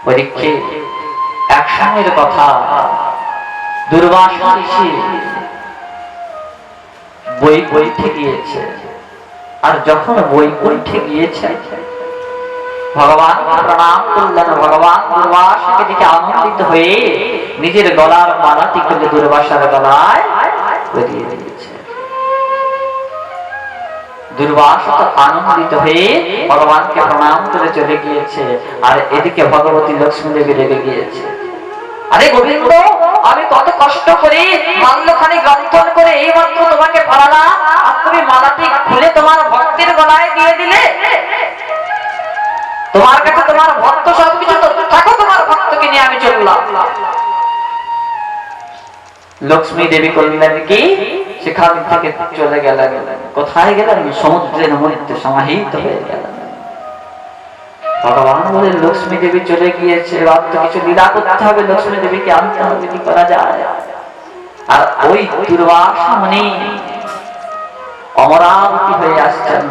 পরীক্ষে এক সময়ের কথা, দুর্বাসা ঋষি বৈকুণ্ঠে গিয়েছে। আর যখন বৈকুণ্ঠে গিয়েছে, ভগবান প্রণাম করলেন। ভগবান দুর্বাসাকে দেখে আনন্দিত হয়ে নিজের গলার মালাটি খুলে দুর্বাসার গলায় পরিয়ে দিয়েছে। দুর্বাসা তো আনন্দিত হয়ে ভগবানকে প্রণাম করে চলে গিয়েছে। আর এদিকে ভগবতী লক্ষ্মী দেবী রেগে গিয়েছে। আরে গোবিন্দ, আমি কত কষ্ট করে মাল্যখানি গন্থন করে এই মাত্র তোমাকে পরালাম, আর তুমি মালাটি খুলে তোমার ভক্তের গলায় দিয়ে দিলে। তোমার কাছে তোমার ভক্ত সবকিছু, তো থাকো, তোমার ভক্তকে নিয়ে আমি চললাম। লক্ষ্মী দেবী করলেন কি, সেখান থেকে চলে গেলেন। কোথায় গেলেন? সমুদ্রের মধ্যে সমাহিত হয়ে গেলেন। ভগবান বলে, লক্ষ্মী দেবী চলে গিয়েছে, এবার তো কিছু লীলা করতে হবে, লক্ষ্মী দেবীকে আনতে হবে, কি করা যায়? আর ওই দুর্বাসা মুনি অমরাবতী হয়ে আসছেন।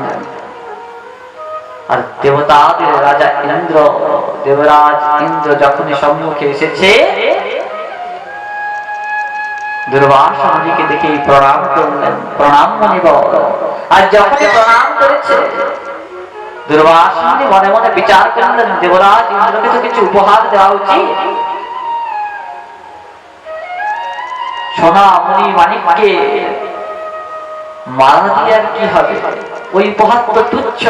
আর দেবতাদের রাজা ইন্দ্র, দেবরাজ ইন্দ্র যখনই সম্মুখে এসেছে, দুর্বাসা মুনিকে দেখে প্রণাম করলেন। প্রণাম মুনি বল। আর যখনই প্রণাম করেছে, দুর্বাসা মুনি মনে মনে বিচার করলেন, দেবরাজ ইন্দ্রকে তো কিছু উপহার দেওয়া উচিত। সোনা মণি মানিককে মালা দিয়ে আর কি হবে? ওই উপহার তো তুচ্ছ।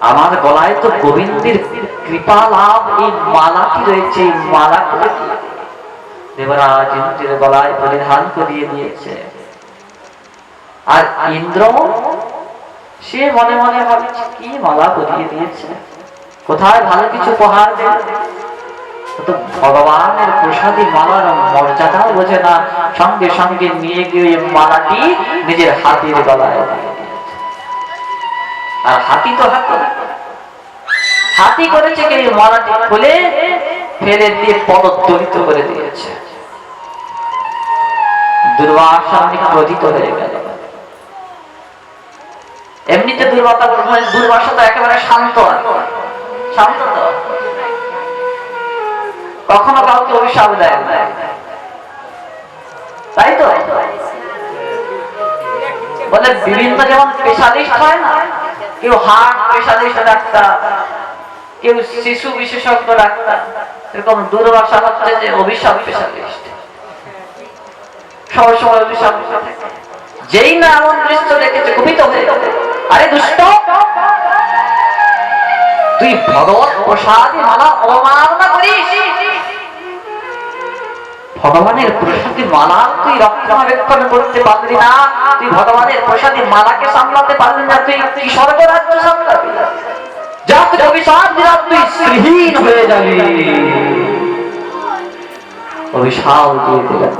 আমার গলায় তো গোবিন্দের কৃপা লাভ এই মালাটি রয়েছে, এই মালা করে দেবরাজ ইন্দ্রের গলায় পরিধান করিয়ে দিয়েছে। আর ইন্দ্র সে মনে মনে ভাবছে, কি মালা পরিয়ে দিয়েছে, কোথায় ভালো কিছু উপহার দেবে। তো ভগবানের প্রসাদী মালার মর্যাদাও বোঝে না, সঙ্গে সঙ্গে নিয়ে গিয়ে মালাটি নিজের হাতির গলায় দিয়ে দিয়েছে। আর হাতি তো হাতি করেছে কি, মালাটি খুলে ফেলে দিয়ে পদদলিত করে দিয়েছে। দুর্বাসা মুনি ক্রোধিত হয়ে গেল। এমনিতে দুর্বাসা তো একেবারে শান্ত, শান্ত তো, কখনো কাউকে অভিশাপ দেয় না, তাই তো? বলে বিভিন্ন যেমন স্পেশালিস্ট হয় না, কেউ হার্ট স্পেশালিস্ট ডাক্তার, কেউ শিশু বিশেষজ্ঞ ডাক্তার, এরকম দুর্বাসা হচ্ছে যে অভিশাপ স্পেশালিস্ট। সবার সময় অভিশাপ, যেই না এমন দৃশ্য দেখেছে কুপিত হয়ে, আরে দুষ্ট, তুই ভগবত প্রসাদী মালা অবমাননা করিস। ভগবানের প্রসাদী মালা তুই রক্ষণাবেক্ষণ করতে পারলি না, তুই ভগবানের প্রসাদী মালাকে সামলাতে পারলি না, তুই কি স্বর্গরাজ্য সামলাবি? যা তুই অভিশাপ দিলাম, তুই শ্রীহীন হয়ে যাবি। অভিশাপ দিয়ে দিলেন।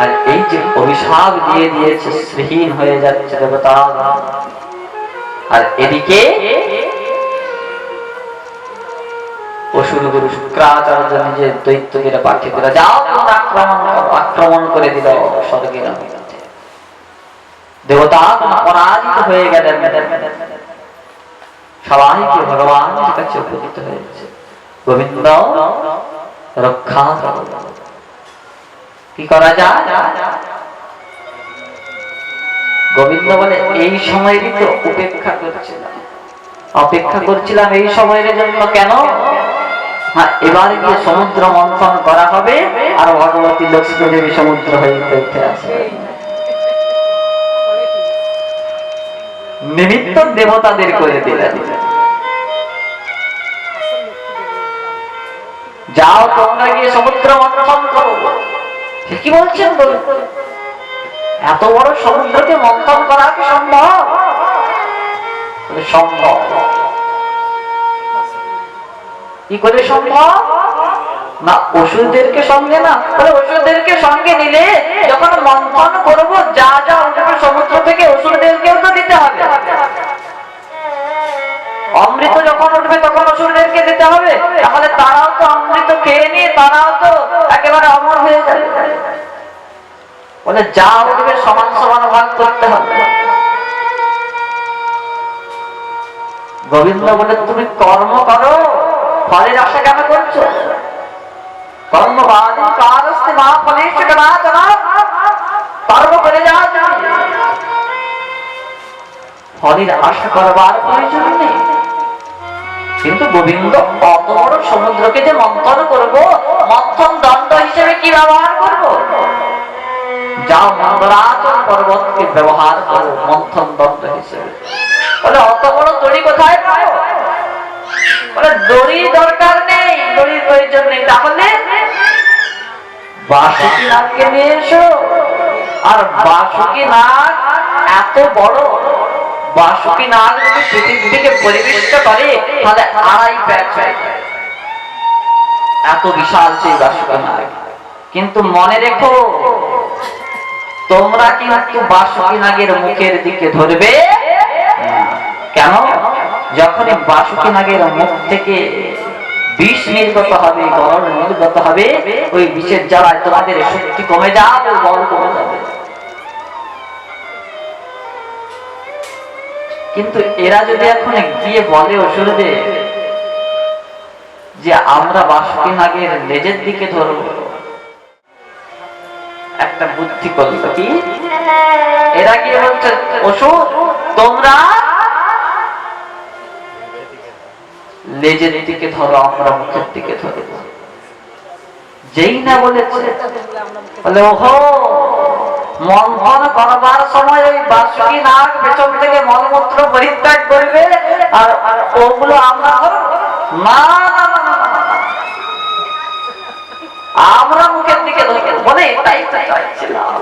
আর এই যে অভিশাপ দিয়ে দিয়েছে, শ্রীহীন হয়ে যাচ্ছে দেবতা। আর এদিকে অসুরগুরু শুক্রাচার্য নিজের দৈত্যদের পাঠিয়ে দিল, যাও আক্রমণ করে দিল স্বর্গের মধ্যে। দেবতা পরাজিত হয়ে গেলেন। সবাইকে ভগবানের কাছে উপনীত হয়েছে, গোবিন্দ রক্ষা করো। কি করা যায়? গোবিন্দ বলে, এই সময়েরই তো অপেক্ষা করছিলাম এই সময়ের জন্য। কেন? হ্যাঁ, এবারে গিয়ে সমুদ্র মন্থন করা হবে, আর ভগবতী লক্ষ্মী দেবী সমুদ্র হয়ে উঠে আসবে। নিমিত্ত দেবতাদের করে দিলেন, যাও তোমরা গিয়ে সমুদ্র মন্থন করো। কি বলছেন? এত বড় সমুদ্রকে মন্থন করা কি সম্ভব? সম্ভব। কি করে সম্ভব? না অসুরদেরকে সঙ্গে না, অসুরদেরকে সঙ্গে নিলে যখন মন্থন করবো, যা যা উঠবে সমুদ্র থেকে অসুরদেরকেও তো দিতে হবে। অমৃত যখন উঠবে তখন অসুরদেরকে দিতে হবে, তাহলে তারাও তো অমৃত খেয়ে নিয়ে তারাও তো একেবারে অমর হয়ে যাবে। বলে যা উঠবে সমান সমান ভাগ করতে হবে। গোবিন্দ বলে তুমি কর্ম করো, ফলের আশা কেন করছো? কর্মবাদী কারস্তে মা ফলেশ কদাচন, কর্ম করে যাও, ফলের আশা করবার প্রয়োজন নেই। কিন্তু গোবিন্দ অত বড় সমুদ্রকে যে মন্থন করব, মন্থন দণ্ড হিসেবে কি ব্যবহার করব? যাও মন্দরাচল পর্বতকে ব্যবহার করো মন্থন দণ্ড হিসেবে। বলে অত বড় দড়ি কোথায় পাবো? বলে দড়ি দরকার নেই, দড়ির প্রয়োজন নেই। তাহলে বাসুকি নাগকে নিয়ে এসো। আর বাসুকি নাগ এত বড়, বাসুকি নাগ যদি পৃথিবীকে পরিবেশিত করে তাহলে 2.5 প্যাচ, এত বিশাল সেই বাসুকি নাগ। কিন্তু মনে রেখো, তোমরা কিন্তু বাসুকি নাগের মুখের দিকে ধরবে। কেন? যখনই বাসুকি নাগের মুখ থেকে বিষ নির্গত হবে, গরল নির্গত হবে, ওই বিষের জ্বালায় তোমাদের শক্তি কমে যাবে, বল কমে যাবে। কিন্তু এরা যদি এখন গিয়ে বলে অসুরদের যে আমরা বাসুকি নাগের লেজের দিকে ধরব, একটা বুদ্ধি করলো কি, এরা গিয়ে বলছে অসুর তোমরা লেজের দিকে ধরো, আমরা মুখের দিকে ধরব। যেই না বলেছে, বলে ওহো, মন্থন করবার সময় ওই বাসুকি নাগ পেছন থেকে মলমূত্র পরিত্যাগ করবে আর ওগুলো আমরা ধরব? না না না, আমরা মুখের দিকে ধরব। বলে এটাই তো চাইছিলাম।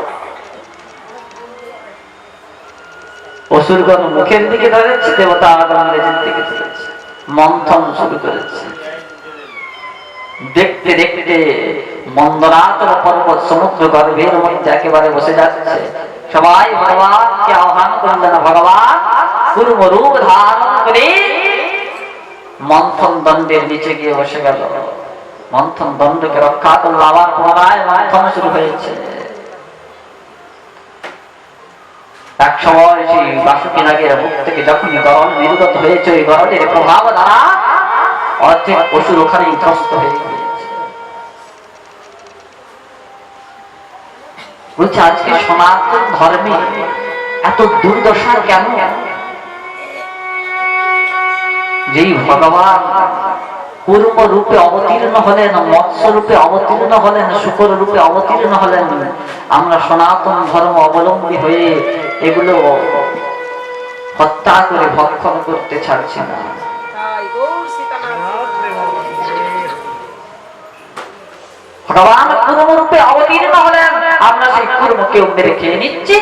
অসুরগণ মুখের দিকে ধরেছে, দেবতা আগুন লেজের দিকে ধরেছে, মন্থন শুরু করেছে। দেখতে দেখতে মন্দরাচল পর্বত সমুদ্র গর্ভের মধ্যে একেবারে বসে যাচ্ছে। সবাই ভগবানকে আহ্বান করলেন, ভগবান কুর্ম রূপ ধারণ করে মন্থন দণ্ডের নিচে গিয়ে বসে গেল। মন্থন দণ্ডকে রক্ষা করল। আবার পুনরায় মন্থন শুরু হয়েছে। এক সময় সেই বাসুকি নাগের মুখ থেকে যখনই গরল নির্গত হয়েছে, ওই গরলের প্রভাব দ্বারা অর্ধেক অসুর ওখানেই ধ্বস্ত হয়ে গিয়েছে। বলছে আজকে সনাতন ধর্মে এত দুর্দশা কেন? যেই ভগবান কুর্ম রূপে অবতীর্ণ হলেন, মৎস্য রূপে অবতীর্ণ হলেন, শুকর রূপে অবতীর্ণ হলেন, আমরা সনাতন ধর্ম অবলম্বী হয়ে এগুলো হত্যা করে ভক্ষণ করতে ছাড়ছি না। ভগবান কুর্ম রূপে অবতীর্ণ হলেন, আমরা সেই কুর্মকে মেরে খেয়ে নিচ্ছি।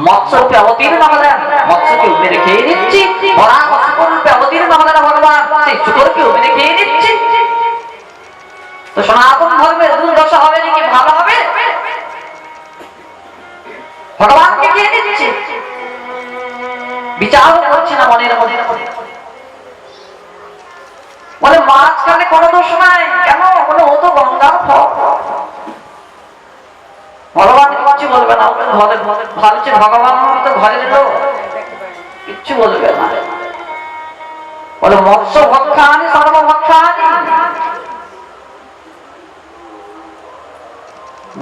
মৎস্য রূপে অবতীর্ণ হলেন, মৎস্যকে মেরে খেয়ে নিচ্ছি। বরাহ শুকর রূপে অবতীর্ণ হলেন ভগবান, সেই শুকরকে মেরে খেয়ে নিচ্ছি। তো সনাতন ধর্মের দুর্দশা হবে নাকি ভালো হবে? ভগবানকে খেয়ে নিচ্ছি, বিচার করছি না মনের মধ্যে। বলে মাঝখানে কোনো দোষ নাই কেন? বলে ও তো গঙ্গার ফল। ভগবান কিচ্ছু বলবে না, ভাবছে ভগবান তো ঘরের লোক, কিচ্ছু বলবে না। বলে মৎস্য ভক্ষানি সর্বভক্ষানি,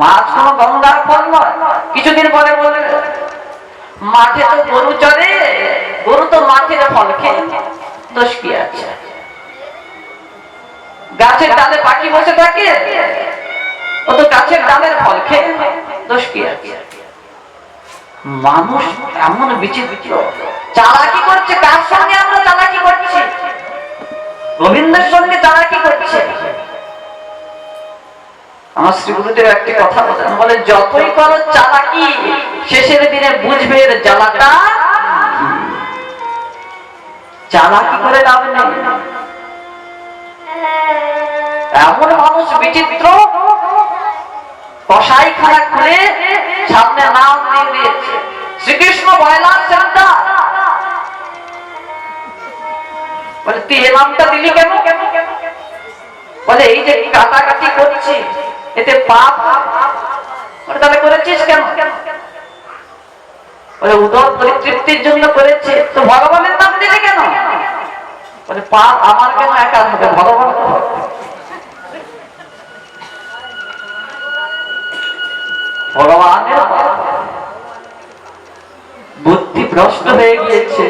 মাছ কোন গঙ্গার ফল নয়। কিছুদিন পরে বলে মাঠে তো গরু চড়ে, গরু তো মাঠের ফল খেয়ে, দোষ কি আছে? গাছের ডালে পাখি বসে থাকে, ও তো গাছের ডালের ফল খেয়ে, দোষ কি আছে? মানুষ এমন বিচিত্র, চালাকি করছে। কার সঙ্গে আমরা চালাকি করছি? গোবিন্দের সঙ্গে চালাকি করছে। আমার শ্রী গুরুদেব একটি কথা বলেন, বলে যতই করো চালাকি, শেষের দিনে বুঝবে এর জ্বালাটা। চালাকি করে লাভ নেই। এমন মানুষ বিচিত্র, কসাই খানা খুলে সামনে নাম দিয়ে দিয়েছে শ্রীকৃষ্ণ বয়লার সেন্টার। বলে তুই এ নামটা দিলি কেন? বলে এই যে কাটাকাটি করছি এতে পাপ। বলে তাহলে করেছিস কেন? বলে উদর পরিতৃপ্তির জন্য করেছে। তো ভগবানের নাম দিলি কেন? বলে পাপ আমার কেন একা হবে, ভগবান ভগবানের বুদ্ধি ভ্রষ্ট হয়ে গিয়েছে।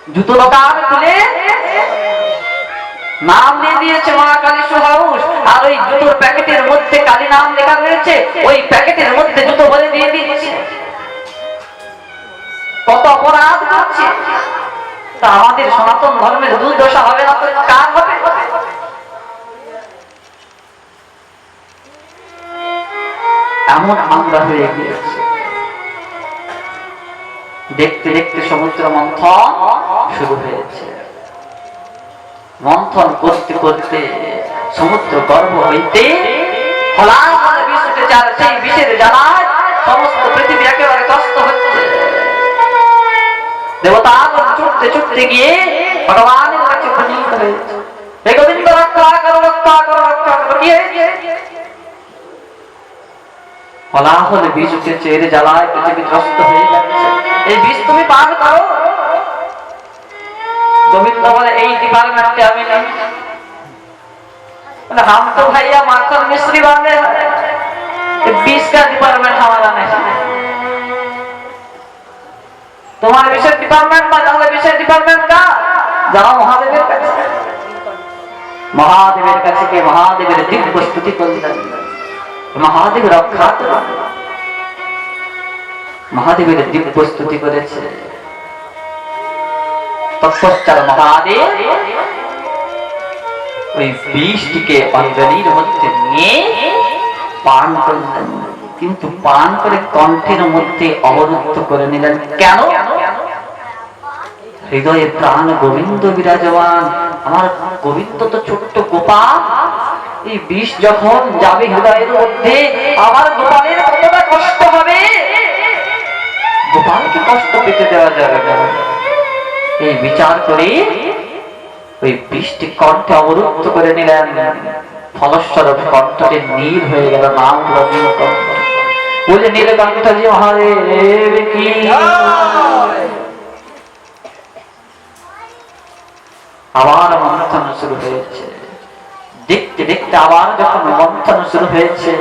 জুতো দোকান খুলে নাম দিয়ে দিয়েছে মা কালী শু হাউস, আর ওই জুতোর প্যাকেটের মধ্যে কালী নাম লেখা রয়েছে, ওই প্যাকেটের মধ্যে জুতো বলে দিয়ে দিচ্ছে। কত অপরাধ করছে। তা আমাদের সনাতন ধর্মের দুর্দশা হবে না তো কার হবে? এমন আমরা হয়ে গিয়েছে। দেখতে দেখতে সমুদ্র মন্থন শুরু হয়েছে। মন্থন করতে করতে সমুদ্র গর্ভ হইতে হলাহল বিষ উঠেছে, আর সেই বিষের জ্বালায় সমস্ত পৃথিবী একেবারে ত্রস্ত হচ্ছে। দেবতাগণ ছুটতে ছুটতে গিয়ে ভগবানের কাছে উপনীত হয়েছে। হে গোবিন্দ, রক্ষা করো, রক্ষা করো, রক্ষা করো। কি হয়েছে? হলাহল বিষ উঠেছে, এর জ্বালায় পৃথিবী ত্রস্ত হয়ে যাচ্ছে। এই বিষ তুমি পান করো। गोविंद बोले এই ডিপার্টমেন্টে আমি নেই। बोले हम तो भैया माखन मिश्री वाले हैं, 20 का डिपार्टमेंट हमारा नहीं। तुम्हारे विषय डिपार्टमेंट में जाओ, विषय डिपार्टमेंट का जाओ महादेवेर কাছে। महादेवेर কাছে के महादेवेर दिव्य स्तुति করলেন। महादेव रक्षा करो। महादेवेर दिव्य स्तुति করেছে। তৎপশ্চাৎ মহাদেব ওই বিষটিকে অঞ্জলির মধ্যে নিয়ে পান করলেন, কিন্তু পান করে কণ্ঠের মধ্যে অবরুদ্ধ করে নিলেন। কেন? হৃদয়ে প্রাণ গোবিন্দ বিরাজমান। আমার গোবিন্দ তো ছোট্ট গোপাল, এই বিষ যখন যাবে হৃদয়ের মধ্যে আমার গোপালের কতটা কষ্ট হবে। গোপালকে কষ্ট পেতে দেওয়া যাবে না। এই বিচার করে ওই বৃষ্টি কণ্ঠে অবরুদ্ধ করে নিলেন। ফলস্বরূপ কণ্ঠটি নীল হয়ে গেল, নাম হলো নীলকণ্ঠ। বলে নীলকণ্ঠজি মহাদেব কি। আবার মন্থন শুরু হয়েছে। দেখতে দেখতে আবার যখন মন্থন শুরু হয়েছে,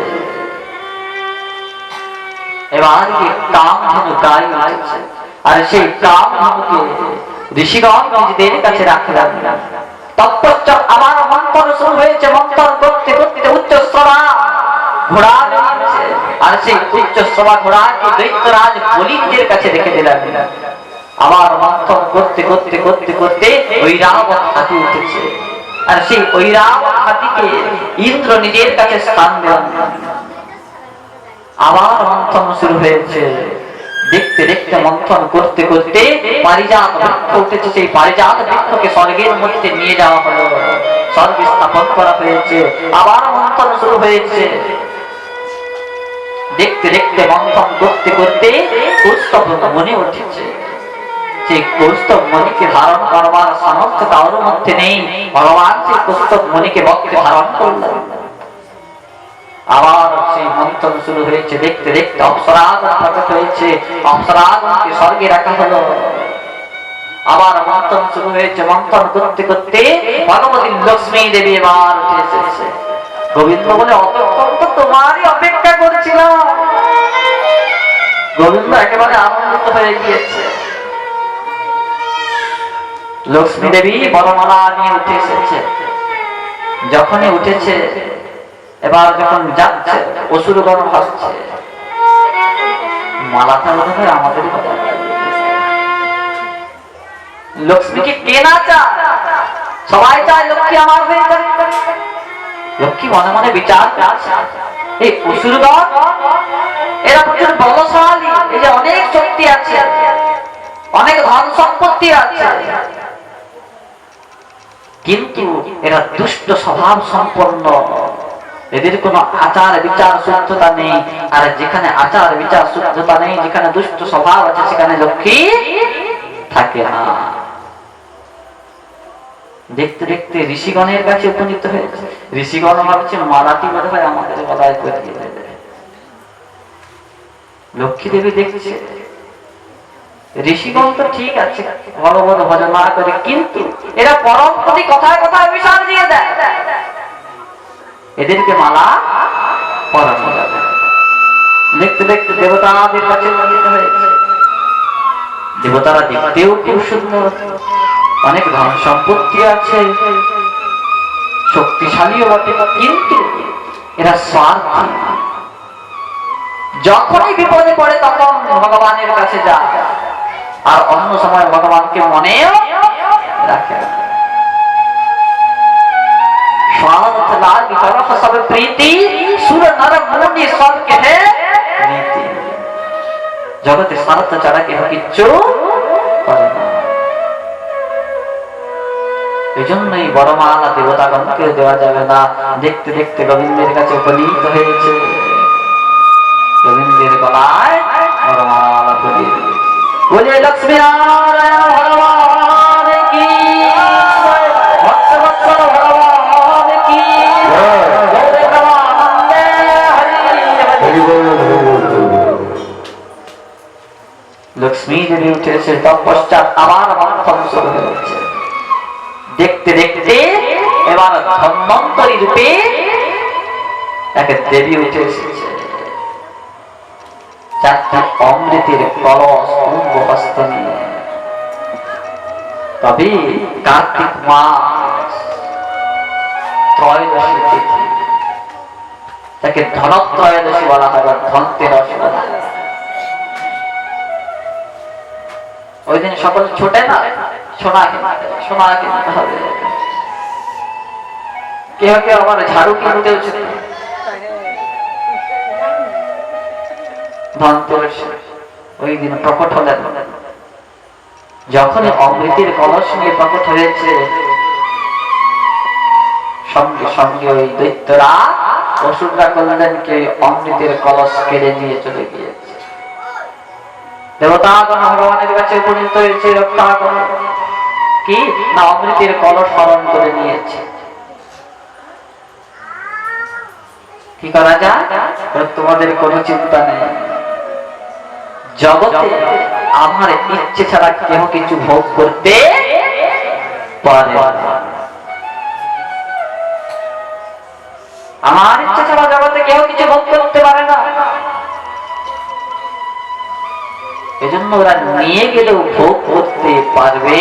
এবার কামধেনু গায়ে উঠেছে। আর সেই কামধেনুকে ঋষিগণ নিজেদের কাছে রাখলেন। তৎপশ্চাৎ আবার মন্থন শুরু হয়েছে। মন্থন করতে করতে উচ্চশ্রবা ঘোড়া বেরিয়েছে, আর সেই উচ্চশ্রবা ঘোড়াকে দৈত্যরাজ বলিদের কাছে রেখে দিলেন। আবার মন্থন করতে করতে করতে করতে ঐরাবত হাতি উঠেছে, আর সেই ঐরাবত হাতিকে ইন্দ্র নিজের কাছে স্থান দিলেন। আবার মন্থন শুরু হয়েছে। দেখতে দেখতে মন্থন করতে করতে পারিজাত বৃক্ষ উঠেছে। সেই পারিজাত বৃক্ষকে স্বর্গের মধ্যে নিয়ে যাওয়া হলো, স্বর্গে স্থাপন করা হয়েছে। আবার মন্থন শুরু হয়েছে। দেখতে দেখতে মন্থন করতে করতে কৌস্তভ মনে উঠেছে। সেই কৌস্তভ মণিকে ধারণ করবার সামর্থ্য কারোর মধ্যে নেই। ভগবান সেই কৌস্তভ মণিকে বক্ষে ধারণ করলেন। আবার সেই মন্থন শুরু হয়েছে। দেখতে দেখতে অপ্সরাগণ প্রকট হয়েছে, অপ্সরাগণকে স্বর্গে রাখা হলো। আবার মন্থন শুরু হয়েছে। মন্থন করতে করতে ভগবতী লক্ষ্মী দেবী এবার উঠে এসেছে। গোবিন্দ বলে অতক্ষণ তো তোমারই অপেক্ষা করছিলাম। গোবিন্দ একেবারে আনন্দিত হয়ে গিয়েছে। লক্ষ্মী দেবী বরমালা নিয়ে উঠে এসেছে। যখনই উঠেছে, এবার যখন যাচ্ছে অসুরগণ ভাসছে। মালাটা মনে হয় আমাদের লক্ষ্মীকে কে না চায়? সবাই চায় লক্ষ্মী আমার হয়ে যায়। লক্ষ্মী মনে মনে বিচার করছে, এই অসুরগণ এরা প্রচুর বলশালী, এই যে অনেক শক্তি আছে, অনেক ধন সম্পত্তি আছে, কিন্তু এরা দুষ্ট স্বভাব সম্পন্ন। এদের কোনো আচার বিচার শুদ্ধতা নেই। আর যেখানে আচার বিচার শুদ্ধতা নেই, যেখানে দুষ্ট স্বভাব আছে, সেখানে লক্ষ্মী থাকে না। দেখতে দেখতে ঋষিগণের কাছে উপনীত হয়েছে। ঋষিগণ ভাবছে মালাটি বোধ হয় আমাদের গলায় পরিয়ে দেবে। লক্ষ্মী দেবী দেখছে ঋষিগণ তো ঠিক আছে ভগবত ভজন না করে, কিন্তু এরা পরম প্রতি কথায় কথায় বিষাদ দিয়ে দেয়, এদেরকে মালা পরানো যাবে। দেখতে দেখতে দেবতাদের কাছে মনোনীত হয়েছে। দেবতারা দেখতেও খুব সুন্দর, অনেক ধন সম্পত্তি আছে, শক্তিশালীও বটে, কিন্তু এরা স্বার্থী। যখনই বিপদে পড়ে তখন ভগবানের কাছে যায়, আর অন্য সময় ভগবানকে মনেও রাখে। स्वार्थ लाग करह सब प्रीति सुर नर मुनि सब कहे नीति। जगते स्वार्थ ছাড়া কেহ কিচ্ছু করে না। এজন্যই বড়মালা দেবতাগণকে দেওয়া যাবে না। দেখতে দেখতে গোবিন্দের কাছে উপনীত হয়েছে, গোবিন্দের গলায় বড়মালা পরিয়ে দিয়েছে। বলে লক্ষ্মী নারায়ণ ভগবান কি জয়, ভক্তবৎসল ভগবান কি জয়, গৌরে প্রেমানন্দে হরি হরি বল। লক্ষ্মী দেবী উঠেছে, তৎপশ্চাৎ আবার মন্থন শুরু হয়েছে। দেখতে দেখতে এবার ধন্বন্তরী রূপে এক দেবী উঠে এসেছে। চারটি অমৃতের কলস কুম্ভ হস্তে নিয়ে। তবে কার্তিক মাস ত্রয়োদশী তিথি, তাকে ধনত্রয়োদশী বলা হয়, ধনতেরস বলা হয়। ওই দিন সকল ছোটে না, সোনা কিনতে হবে। কেউ কেউ আবার ঝাড়ু কিনতে উচিত। ধনতেরস ওই দিন প্রকট হলেন। যখন অমৃতের কলস নিয়ে প্রকট হয়েছে, সঙ্গে সঙ্গে ওই দৈত্যরা অসুররা করলেন কি অমৃতের কলস কেড়ে নিয়ে চলে গিয়েছে। দেবতাগণ ভগবানের কাছে উপনীত হয়েছে, রক্ষা করো। কি না, অমৃতের কলস হরণ করে নিয়েছে। কি করা যায়? তোমাদের কোনো চিন্তা নেই, জগতে আমার ইচ্ছে ছাড়া কেউ কিছু ভোগ করতে পারে না। আমার ইচ্ছে ছাড়া জগতে কেউ কিছু ভোগ করতে পারে না। এজন্য ওরা নিয়ে গেলেও ভোগ করতে পারবে,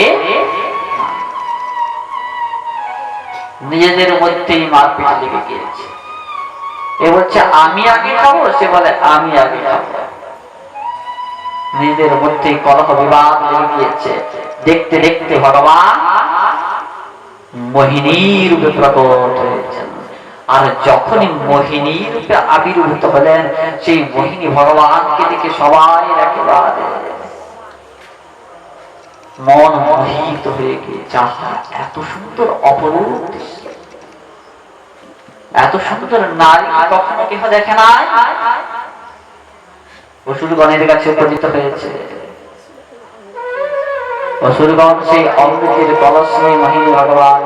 নিজেদের মধ্যেই মারপিট লেগে গিয়েছে। এ বলছে আমি আগে খাবো, সে বলে আমি আগে খাবো। নিজেদের মধ্যে কলহ বিবাদ লেগে গিয়েছে। দেখতে দেখতে ভগবান মোহিনী রূপে প্রকট হয়েছেন। আর যখনই মোহিনী রূপে আবির্ভূত হলেন, সেই মোহিনী ভগবানকে দেখে সবাই একেবারে মন মোহিত হয়ে গিয়েছে। এত সুন্দর অপরূপ দৃশ্য, এত সুন্দর নারী কখনো কেহ দেখে নাই। অসুরগণের কাছে উপনীত হয়েছে। অসুরগণ সেই অমৃতের কলস নিয়ে মোহিনী ভগবান,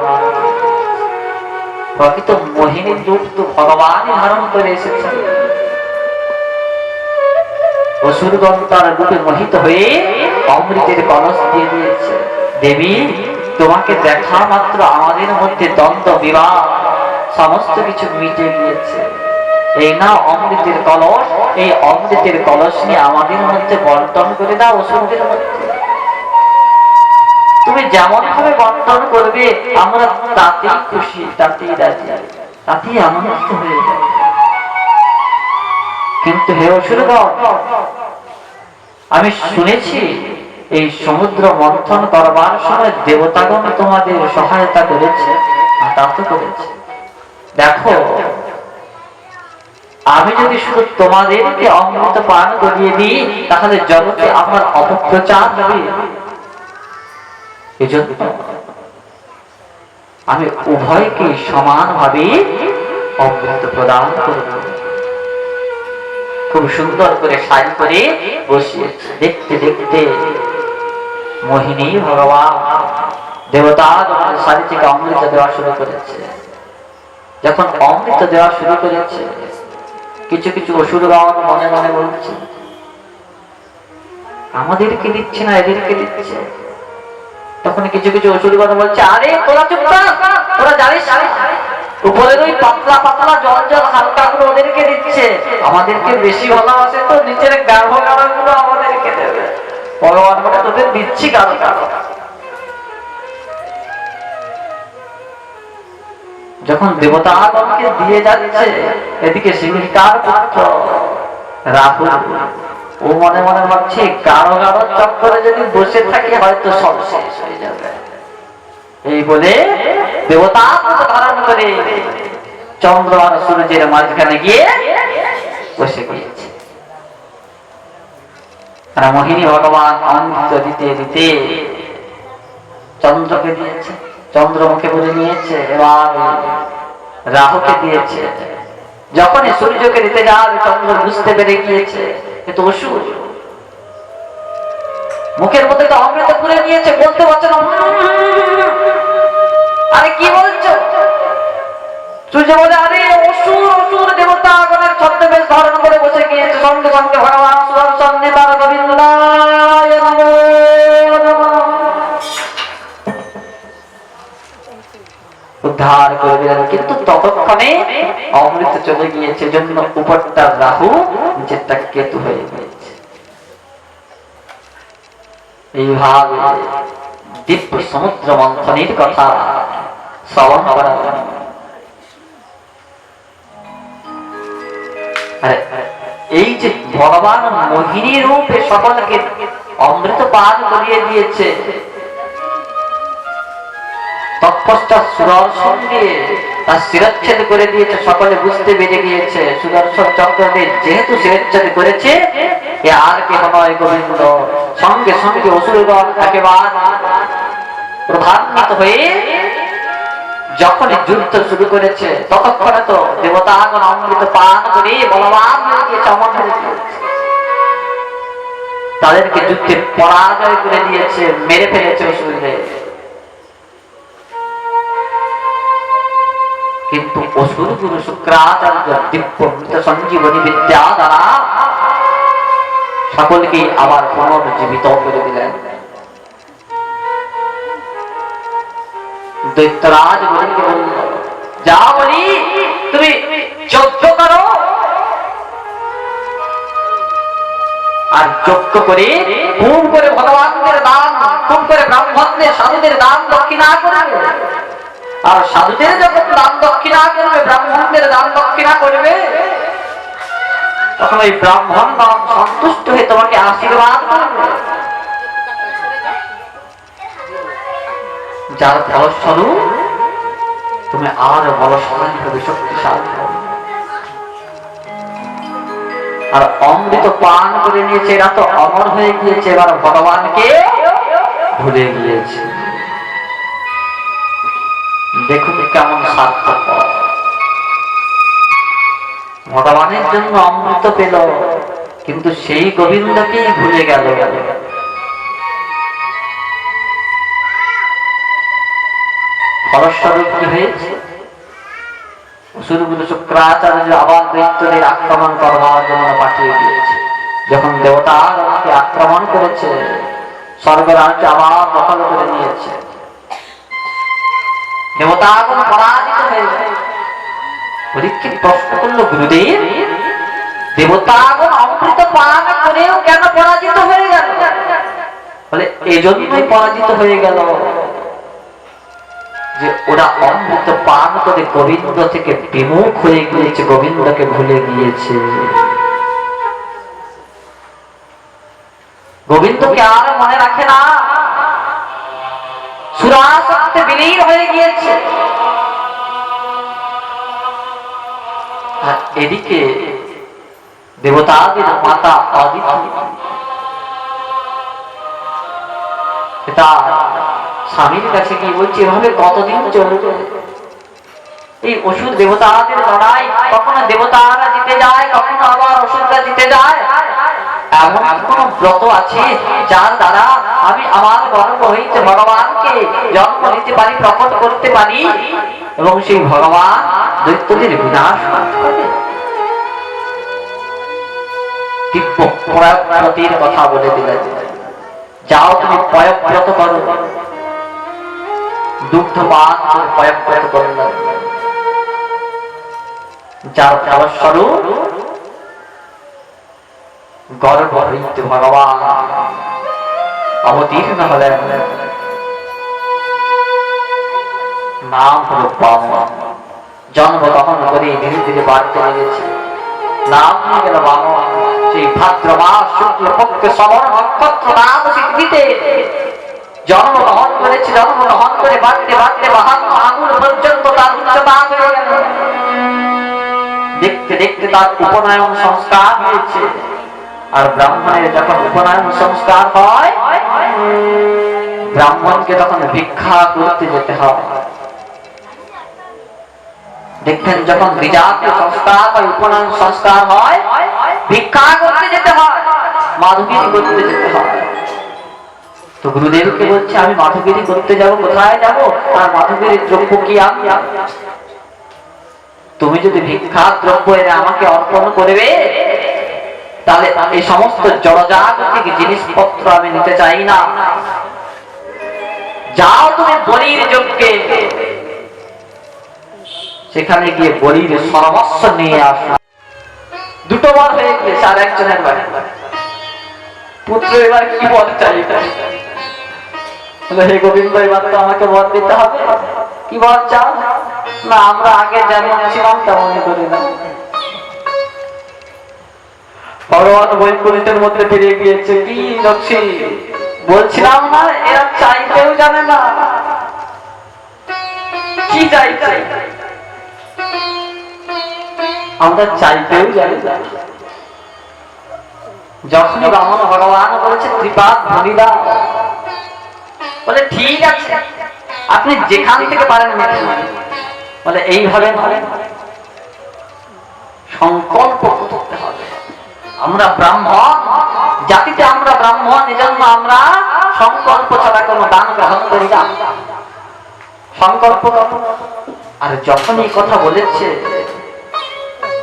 প্রকৃত মোহিনীর রূপ তো ভগবানই ধারণ করে এসেছেন। অসুরগণ তার রূপে মোহিত হয়ে অমৃতের কলস দিয়ে দিয়েছে। দেবী, তোমাকে দেখা মাত্র আমাদের মধ্যে দ্বন্দ্ব বিবাদ সমস্ত কিছু মিটে গিয়েছে। এই না অমৃতের কলস, এই অমৃতের কলস নিয়ে আমাদের মধ্যে বন্টন করে দাও অসুরদের মধ্যে। তুমি যেমন ভাবে বন্টন করবে আমরা তাতেই খুশি, তাতেই রাজি, তাতেই আনন্দিত হয়ে যাবে। কিন্তু হে অসুরগণ, আমি শুনেছি এই সমুদ্র মন্থন করবার সময় দেবতাগণ তোমাদের সহায়তা করেছে। তা তো করেছে। দেখো, আমি যদি শুধু তোমাদেরকে অমৃত পান করিয়ে দিই, তাহলে জগতে আমার অপপ্রচার হবে। এজন্য আমি উভয়কে সমানভাবে অমৃত প্রদান করব। খুব সুন্দর করে সারি করে বসিয়েছে। দেখতে দেখতে মোহিনী ভগবান দেবতা সারি থেকে অমৃত দেওয়া শুরু করেছে। যখন অমৃত দেওয়া শুরু করেছে, কিছু কিছু অসুরগণ মনে মনে বলছে, আমাদেরকে দিচ্ছে না, এদেরকে দিচ্ছে। তখন কিছু কিছু অসুরগণ বলছে, আরে তোরা চুপ কর, তোরা জানিস উপরের ওই পাতলা পাতলা জল জল হালকা গুলো ওদেরকে দিচ্ছে, আমাদেরকে বেশি ভালোবাসে তো নিচের গাঢ় গাঢ় গুলো আমাদেরকে দেবে। ভগবান বলে, তোদের দিচ্ছি গাঢ় গাঢ়। যখন দেবতাগণকে দিয়ে যাচ্ছে, এদিকে শিবিকার পুত্র রাহু ও মনে মনে ভাবছে, গাঢ় গাঢ় চক্করে যদি বসে থাকি হয়তো সব শেষ হয়ে যাবে। এই বলে দেবতা ধারণ করে চন্দ্র আর সূর্যের মাঝখানে গিয়ে বসে গিয়েছে। আর মোহিনী ভগবান অমৃত দিতে দিতে চন্দ্রকে দিয়েছে, চন্দ্র মুখে বলে নিয়েছে, এবার রাহুকে দিয়েছে। যখনই সূর্যকে দিতে যাবে, চন্দ্র বুঝতে পেরে গিয়েছে এ তো অসুর। মুখের মধ্যে তো অমৃত পুরে নিয়েছে, বলতে পারছে না। আরে কি বলছো? সূর্য বলে, আরে অসুর অসুর দেবতা আগনের ছদ্মবেশ ধারণ করে বসে গিয়েছে। সঙ্গে সঙ্গে ভগবান সুদর্শন নেতার গোবিন্দায় নমো নমঃ উদ্ধার করে দিলেন। কিন্তু ততক্ষণে অমৃত চলে গিয়েছে, জন্য উপরটা রাহু, নিচেরটা কেতু হয়ে গিয়েছে। এইভাবে দিব্য সমুদ্র মন্থনের কথা শ্রবণ করা। এই যে ভগবান মোহিনী রূপে সকলকে অমৃত পান করিয়ে দিয়েছে, তৎপশ্চাৎ সুদর্শন দিয়ে তার শিরচ্ছেদ করে দিয়েছে। সকলে বুঝতে পেরে গিয়েছে সুদর্শন চক্র দিয়ে যেহেতু শিরচ্ছেদ করেছে, এ আর কেহ নয় গোবিন্দ। সঙ্গে সঙ্গে অসুরগণ একেবারে প্রধান্বিত হয়ে যখন যুদ্ধ শুরু করেছে, ততক্ষণে তো দেবতাগণ অমৃত পান করে বলবান হয়ে গিয়েছে, অমর হয়ে গিয়েছে। তাদেরকে যুদ্ধে পরাজয় করে দিয়েছে, মেরে ফেলেছে অসুরদের। কিন্তু অসুর গুরু শুক্রাচার্য দিব্য মৃত সঞ্জীবনী বিদ্যা দ্বারা সকলকে আবার পুনর্জীবিত করে দিলেন। দৈত্যরাজ বলিকে বলল, যা বলি তুমি যজ্ঞ করো, আর যজ্ঞ করে খুব করে ভগবানদের দান, খুব করে ব্রাহ্মণদের সাধুদের দান দক্ষিণা করবে। আর সাধুদের যখন দান দক্ষিণা করবে, ব্রাহ্মণদের দান দক্ষিণা করবে, তখন ওই ব্রাহ্মণ সন্তুষ্ট হয়ে তোমাকে আশীর্বাদ করবে, যার ফলস্বরূপ তুমি আর বলশালী হবে, শক্তিশালী হবে। আর অমৃত পান করে নিয়েছে, এরা তো অমর হয়ে গিয়েছে, এবার ভগবানকে ভুলে গিয়েছে। দেখুন কেমন স্বার্থপর। ভগবানের জন্য অমৃত পেল, কিন্তু সেই গোবিন্দকে ভুলে গেল। ফলস্বরূপ কি হয়েছে? অসুরগুলো শুক্রাচার্য আবার দৈত্যদের আক্রমণ করবার জন্য পাঠিয়ে দিয়েছে। যখন দেবতাকে আক্রমণ করেছে, স্বর্গরাজ্য আবার দখল করে নিয়েছে। দেবতাগণ পরাজিত হয়ে যায়। পরীক্ষিত প্রশ্ন করল, গুরুদেব, দেবতাগণ অমৃত পান করেও কেন পরাজিত হয়ে গেল? বলে, এজন্যই পরাজিত হয়ে গেল যে ওরা অমৃত পান করে গোবিন্দ থেকে বিমুখ হয়ে গিয়েছে, গোবিন্দকে ভুলে গিয়েছে। গোবিন্দকে আর মনে রাখে না, সুরাসক্তে বিলীন হয়ে গিয়েছে। এদিকে দেবতাদের মাতা অদিতি, স্বামীর কাছে কি বলছে, এভাবে কতদিন চলবে? এই অসুর দেবতাদের লড়াই, কখনো দেবতারা জিতে যায়, কখনো আবার অসুররা জিতে যায়। এমন কোন ব্রত আছে যার দ্বারা আমি আমার গর্ব হইতে ভগবানকে জন্ম দিতে পারি, প্রকট করতে পারি, এবং সেই ভগবান দৈত্যদের বিনাশ করতে পারে? দিব্য পয়ব্রতের কথা বলে দিলেন, যাও তুমি পয়ব্রত করো। দুগ্ধ পান করে পয়ব্রত করলেন, যার ফলস্বরূপ গর্ভ হইতে ভগবান অবতীর্ণ হলেন। নাম হল বামন। জন্ম গ্রহণ করে ধীরে ধীরে বাড়তে লেগেছে, নাম হয়ে গেল বামন। সেই ভাদ্র মাস শুক্লপক্ষে শ্রবণ নক্ষত্র নাম স্বীকৃতিতে জন্ম গ্রহণ করেছে। জন্ম গ্রহণ করে বাড়তে বাড়তে 52 আঙুল পর্যন্ত তার উচ্চতা হয়ে গেল। দেখতে দেখতে তার উপনয়ন সংস্কার হয়েছে। আর ব্রাহ্মণের যখন উপনয়ন সংস্কার হয়, ব্রাহ্মণকে তখন ভিক্ষা করতে যেতে হয়। দেখবেন যখন দ্বিজাতীয় সংস্কার বা উপনয়ন সংস্কার হয়, ভিক্ষা করতে যেতে হয়, মাধবগিরি করতে যেতে হয়। তো গুরুদেবকে বলছে, আমি মাধবগিরি করতে যাব, কোথায় যাব? আর মাধবগিরির দ্রব্য কি? আমি তুমি যদি ভিক্ষা দ্রব্য এনে আমাকে অর্পণ করবে, তাহলে এই সমস্ত জড়জাগতিক জিনিসপত্র আমি নিতে চাই না। যাও তুমি বলির যজ্ঞে, সেখানে গিয়ে বলির সর্বস্ব নিয়ে আসো। দুটো বার হয়ে গেছে, আর একজনের বাড়ি পুত্র এবার কি বর চাই? হে গোবিন্দ, এবার তো আমাকে বর দিতে হবে। কি বর চাও? না, আমরা আগে যেমন ছিলাম তেমনই করি না। ভগবান বৈকুণ্ঠের মধ্যে ফিরে গিয়েছে। কি লক্ষ্মী, বলছিলাম না এরা চাইতেও জানে না কি চাইছে। আমরা চাইতেও জানি না। যখনই বামন ভগবান বলেছে ত্রিপাদ ভরিদা, বলে ঠিক আছে, আপনি যেখান থেকে পারেন বলে এইভাবে সংকল্প করতে হবে। আমরা ব্রাহ্মণ জাতিতে, আমরা ব্রাহ্মণ, এজন্য আমরা সংকল্প ছাড়া কোনো দান গ্রহণ করি না। সংকল্প। আর যখন এই কথা বলেছে,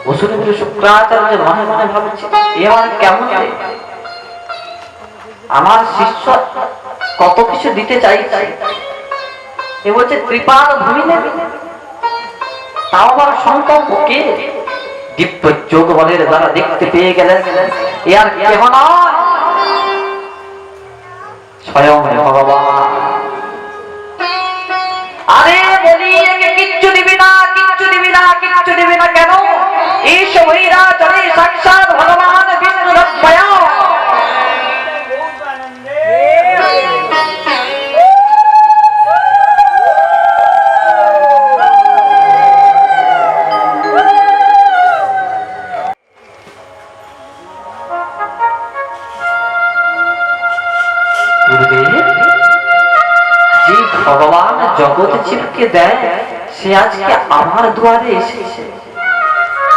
বসুদেব শুক্রাচার্য মনে মনে ভাবছে, এবার কেমন আমার শিষ্য কত কিছু দিতে চাইছে। এ বলছে কৃপার ভূমি নেবে, তাও আবার সংকল্প। কে? দিব্য যোগ বলের দ্বারা দেখতে পেয়ে গেলেন, এ আর কেহ নয়, স্বয়ং ভগবান। আরে বলি, একে কিচ্ছু দিবি না, কিচ্ছু দিবি না, কিচ্ছু দিবি না। কেন? এই সবইরা চলে সাক্ষাৎ ভগবান বিষ্ণুর স্বয়ং। যে ভগবান জগৎ জীবকে দেয়, সে আজকে আমার দুয়ারে এসেছে।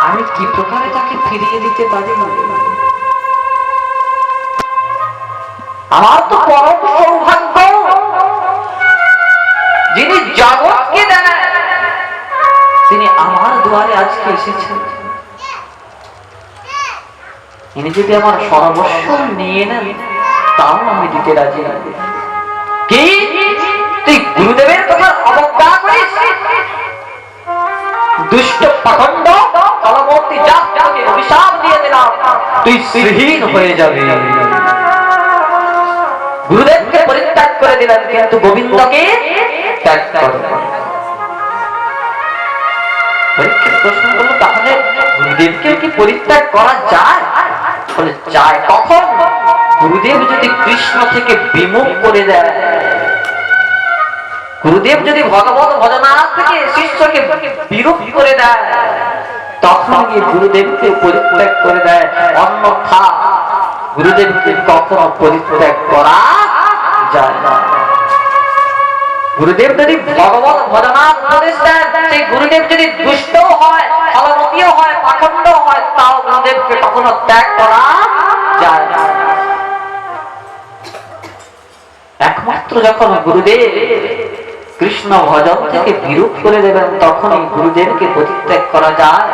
আমি কি প্রকারে তাকে ফিরিয়ে দিতে পারি? আমার তো পরম সৌভাগ্য, যিনি জগৎকে দেন তিনি আমার দুয়ারে আজকে এসেছেন। ইনি যদি আমার সর্বস্ব নিয়ে নেন, তাও আমি দিতে রাজি। কি তুই গুরুদেবের কথা অবজ্ঞা করিস? দুষ্ট পাখণ্ড ফলবর্তী জাতকে অভিশাপ দিয়ে দিলাম, তুই শ্রীহীন হয়ে যাবি। গুরুদেবকে পরিত্যাগ করে দিলেন, কিন্তু গোবিন্দকে ত্যাগ করলেন। পরীক্ষিত প্রশ্ন করলো, তাহলে গুরুদেবকে কি পরিত্যাগ করা যায়? বলে যায়। কখন? গুরুদেব যদি কৃষ্ণ থেকে বিমুখ করে দেয়, গুরুদেব যদি ভগবত ভজনা থেকে শিষ্যকে বিরূপ করে দেয়, তখন গিয়ে গুরুদেবকে পরিত্যাগ করে দেয়। অন্যথা গুরুদেবকে কখনো পরিত্যাগ করা যায় না। গুরুদেব যদি ভগবত ভজনা উপদেশ দেন, সেই গুরুদেব যদি দুষ্ট হয়, ফলবতীও হয়, পাখণ্ড হয়, তাও গুরুদেবকে কখনো ত্যাগ করা যায় না। একমাত্র যখন গুরুদেব কৃষ্ণ ভজন থেকে বিরূপ করে দেবেন, তখনই গুরুদেবকে পরিত্যাগ করা যায়।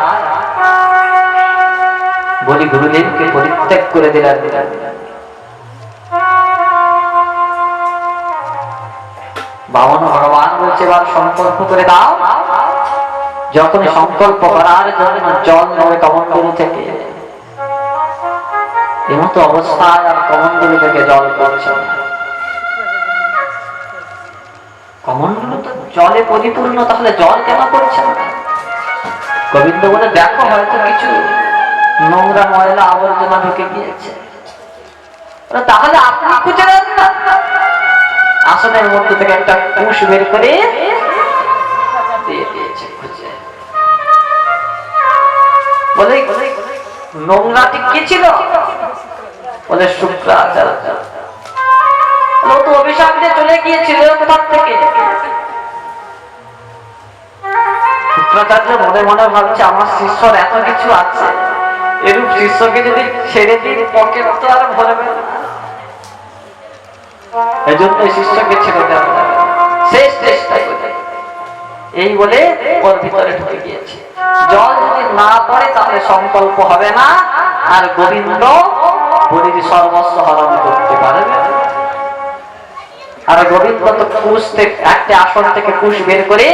বলি গুরুদেবকে পরিত্যাগ করে দিলেন। বামন ভগবান বলছে এবার সংকল্প করে দাও। যখন সংকল্প করার জন্য জল নেবে কমণ্ডলু থেকে, এমতো অবস্থায় আর কমণ্ডলু থেকে জল পড়ছে না। কমণ্ডলু তো জলে পরিপূর্ণ, তাহলে জল কেন পড়ছে না? গোবিন্দ বলে দেখো হয়তো কিছু নোংরা ময়লা আবর্জনা ঢুকে গিয়েছে। তাহলে আপনি খুঁজে দেন না। আসনের মধ্যে থেকে একটা কুশ বের করে দিয়ে দিয়েছে খুঁজে। বলে নোংরাটি কি ছিল? বলে শুক্রাচার্য। ও তো অভিশাপ দিয়ে চলে গিয়েছিল কোথা থেকে? শুক্রাচার্য মনে মনে ভাবছে আমার শিষ্যর এত কিছু আছে, এরূপ শিষ্যকে যদি ছেড়ে দিই পকেট তো আর ভরবে না। এই জন্য শিষ্যকে ছেড়ে দেওয়া শেষ চেষ্টা করে এই বলে ওর ভিতরে ঢুকে গিয়েছে। জল যদি না পড়ে তাহলে সংকল্প হবে না, আর গোবিন্দ বলির সর্বস্ব হরণ করতে পারবে। আর গোবিন্দ তো কুশ থেকে একটা আসন থেকে কুশ বের করে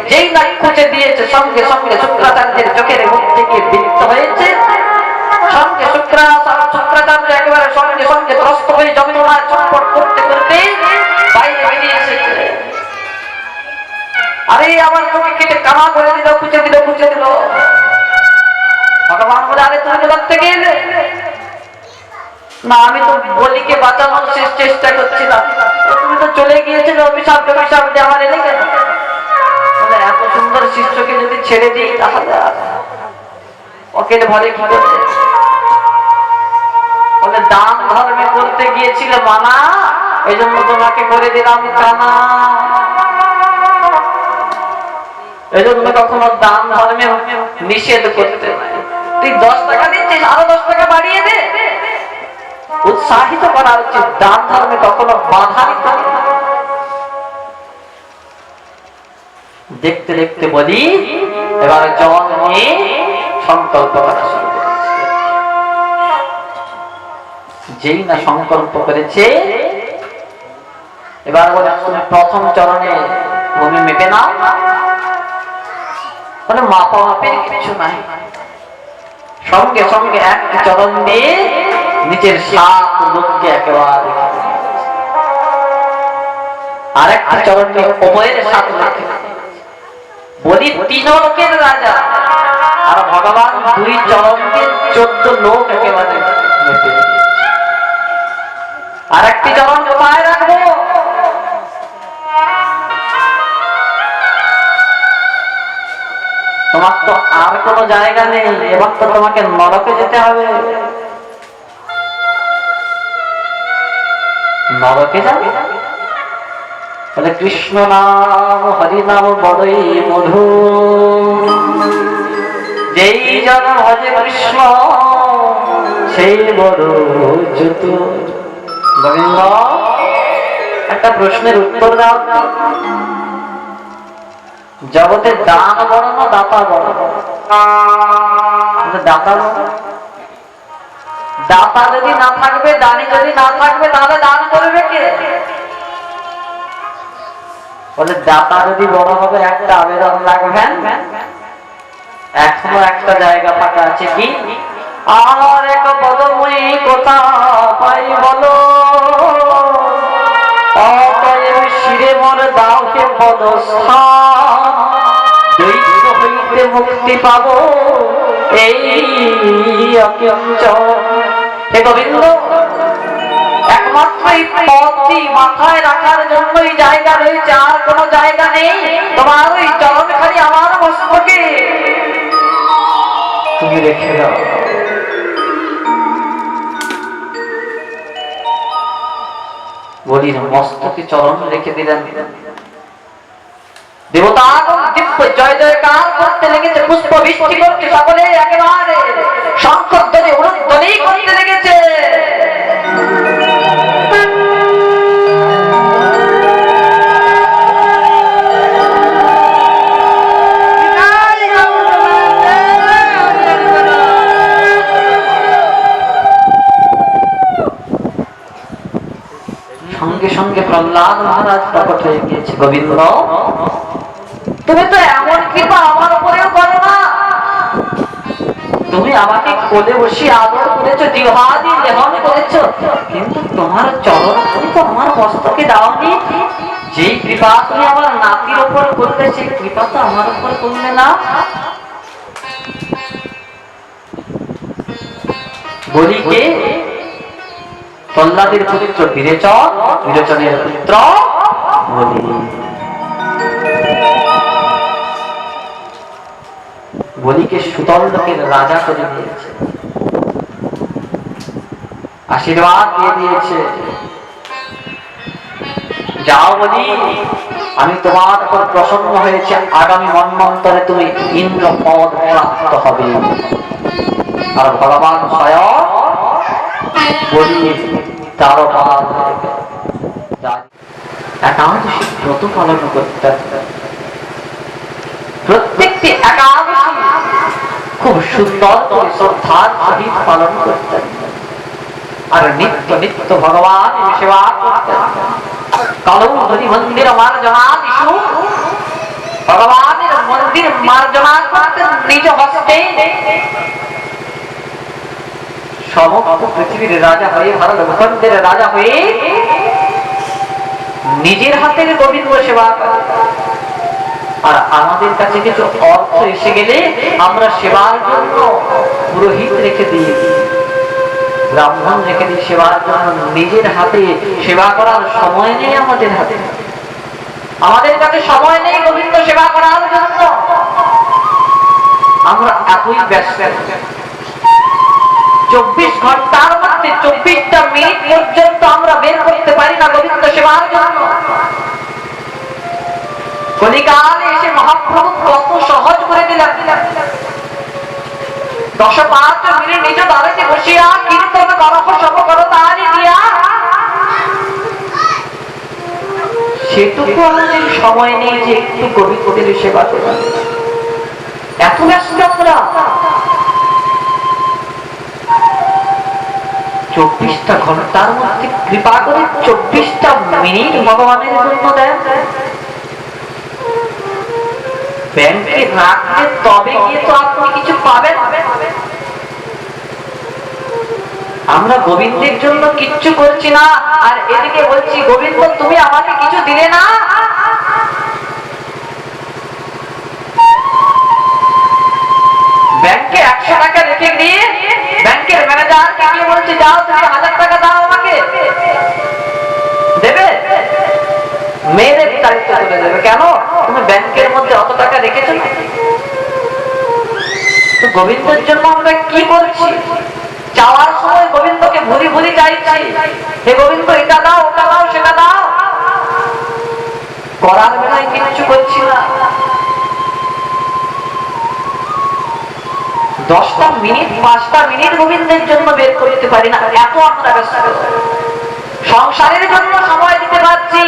যেই না খুঁজে দিয়েছে, সঙ্গে সঙ্গে শুক্রাচার্যের চোখের মুখ থেকে দীপ্ত হয়েছে। সঙ্গে শুক্রাচার্য একেবারে সঙ্গে সঙ্গে ত্রস্ত হয়ে যমুনার চম্পট করতে করতে বাইরে বেরিয়ে এসেছে। আরে আমার চোখে কেটে কামা করে দিল, খুঁজে দিল, খুঁজে দিল। ভগবান বলে আরে তুমি করতে গেলে না, আমি তো বলিকে বাঁচানোর শেষ চেষ্টা করছিলাম, তুমি তো চলে গিয়েছিলে অভিশাপ অভিশাপ দিয়ে আমার এলে কেন? বলে এত সুন্দর শিষ্যকে যদি ছেড়ে দিই তাহলে পকেট ভরে কি করবে? বলে দান ধর্মে করতে গিয়েছিল মানা, এই জন্য তোমাকে করে দিলাম কানা। এই জন্য কখনো দান ধর্মে নিষেধ করতে নাই। তুই 10 টাকা দিচ্ছিস, আরো 10 টাকা বাড়িয়ে দে। উৎসাহিত করা উচিত, দান ধর্মে কখনো বাধা দিতে নেই। দেখতে দেখতে বলি এবার জল নিয়ে সংকল্প করা শুরু করেছে। যেই না সংকল্প করেছে, এবার বলে তুমি প্রথম চরণে ভূমি মেপে নাও। মানে মাপামাপির কিছু নাই, সঙ্গে সঙ্গে এক চরণ দিয়ে নিচের 7 লোককে একেবারে, আর একটা চরণ দিয়ে উপরের 7 লোক। বলি 3 লোকের রাজা, আর ভগবান 2 চরণ দিয়ে 14 লোক একেবারে মেপে। আর একটি চরণ কোথায় রাখবো? তোমার তো আর কোনো জায়গা নেই, এবার তো তোমাকে নরকে যেতে হবে। নরকে যাবে? বলে কৃষ্ণ নাম হরি নাম বড়ই মধু, যেই জন ভজে কৃষ্ণ সেই বড় চতুর। গোবিন্দ একটা প্রশ্নের উত্তর দাও, জগতে দান বড় না দাতা বড়? দাতা বড়। দাতা যদি না থাকবে, দানি যদি না থাকবে, তাহলে দান করবে কে? বলে দাতা যদি বড় হবে একটা আবেদন রাখবেন, এখনো একটা জায়গা ফাঁকা আছে, কি? আর এক পদময়ী কোথা পাই বলো, অতএব শিরে মোর দাও কে পদস্থান, দৈত্য হইতে মুক্তি পাবো এই অকিঞ্চন। হে গোবিন্দ, একমাত্র এই পদটি মাথায় রাখার জন্যই জায়গা রয়েছে, আর কোনো জায়গা নেই। তোমার ওই চরণ খালি আমার মস্তকে তুমি রেখে দাও। বলি মস্তকে চরণ রেখে দিলেন। দেবতাগণ দিব্য জয় জয়কার করতে লেগেছে, পুষ্প বৃষ্টি করতে, সকলে একেবারে শঙ্খধ্বনি উলুধ্বনি করতে লেগেছে। সঙ্গে প্রহ্লাদ মহারাজ প্রকট হয়ে গিয়েছে। গোবিন্দ, তুমি তো এমন কৃপা আমার উপরেও করো না। তুমি আমাকে কোলে বসিয়ে আদর করেছো, জিহ্বাদি লেহন করেছো, কিন্তু তোমার চরণ তুমি তো আমার মস্তকে দাওনি। যেই কৃপা তুমি আমার নাতির উপর করলে, সেই কৃপা তো আমার উপর করলে না। বলি কে? প্রহ্লাদের পুত্র বিরেচন, বিরেচনের পুত্র বলি। বলিকে সুতল লোকের রাজা করে দিয়েছে, আশীর্বাদ দিয়ে দিয়েছে। যাও বলি, আমি তোমার উপর প্রসন্ন হয়েছে, আগামী মন্বন্তরে তুমি ইন্দ্র পদ প্রাপ্ত হবে। আর ভগবান স্বয়ং বলি তার একাদশী ব্রত পালন করতেন। প্রত্যেকটি একাদশী খুব সুন্দর করে শ্রদ্ধার সহিত পালন করতেন, আর নিত্য নিত্য ভগবান সেবা করতেন। কালৌধরী মন্দির মার্জনাদিষু ভগবানের মন্দির মার্জনা করতেন নিজ হস্তে। সমগ্র পৃথিবীর রাজা হয়ে, ভারত ভূখণ্ডের রাজা হয়ে নিজের হাতের গোবিন্দ সেবা করেন। আর আমাদের কাছে কিছু অর্থ এসে গেলে আমরা সেবার জন্য পুরোহিত রেখে দিই, ব্রাহ্মণ রেখে দিই সেবার জন্য। নিজের হাতে সেবা করার সময় নেই আমাদের হাতে, আমাদের কাছে সময় নেই গোবিন্দ সেবা করার জন্য। আমরা এতই ব্যস্ত, 24 ঘন্টার মধ্যে 24টা মিনিট পর্যন্ত আমরা বের করতে পারি না গোবিন্দ সেবার জন্য। কলিকালে এসে মহাপ্রভু কত সহজ করে দিলেন। 10-5 মিনিট নিজ দাঁড়াতে বসিয়া কীর্তন করো, সব করো, তারই দিয়া সেটুকু আমাদের সময় নেই যে একটু গোবিন্দের সেবা করা। এত ব্যস্ত আমরা। 24টা ঘন্টার মধ্যে কৃপা করে 24টা মিনিট ভগবানের জন্য দেন। ব্যাংকে রাখলে তবে গিয়ে তো আপনি কিছু পাবেন। আমরা গোবিন্দের জন্য কিচ্ছু করছি না, আর এদিকে বলছি গোবিন্দ তুমি আমাকে কিছু দিলে না। ব্যাংকে 100 টাকা রেখে দিয়ে ব্যাংকের ম্যানেজারকে গিয়ে বলছি যাও তুমি 1000 টাকা দাও আমাকে, দেবে? মেয়েদের দায়িত্ব তুলে দেবে। কেন? তুমি ব্যাংকের মধ্যে অত টাকা রেখেছো। তো গোবিন্দের জন্য আমরা কি করছি? চাওয়ার সময় গোবিন্দকে ভুরি ভুরি চাইছি, হে গোবিন্দ এটা দাও, ওটা দাও, সেটা দাও। করার বেলায় কিচ্ছু করছি না। 10টা মিনিট 5টা মিনিট গোবিন্দের জন্য বের করতে পারি না, এত আমরা ব্যস্ত। সংসারের জন্য সময় দিতে পারছি,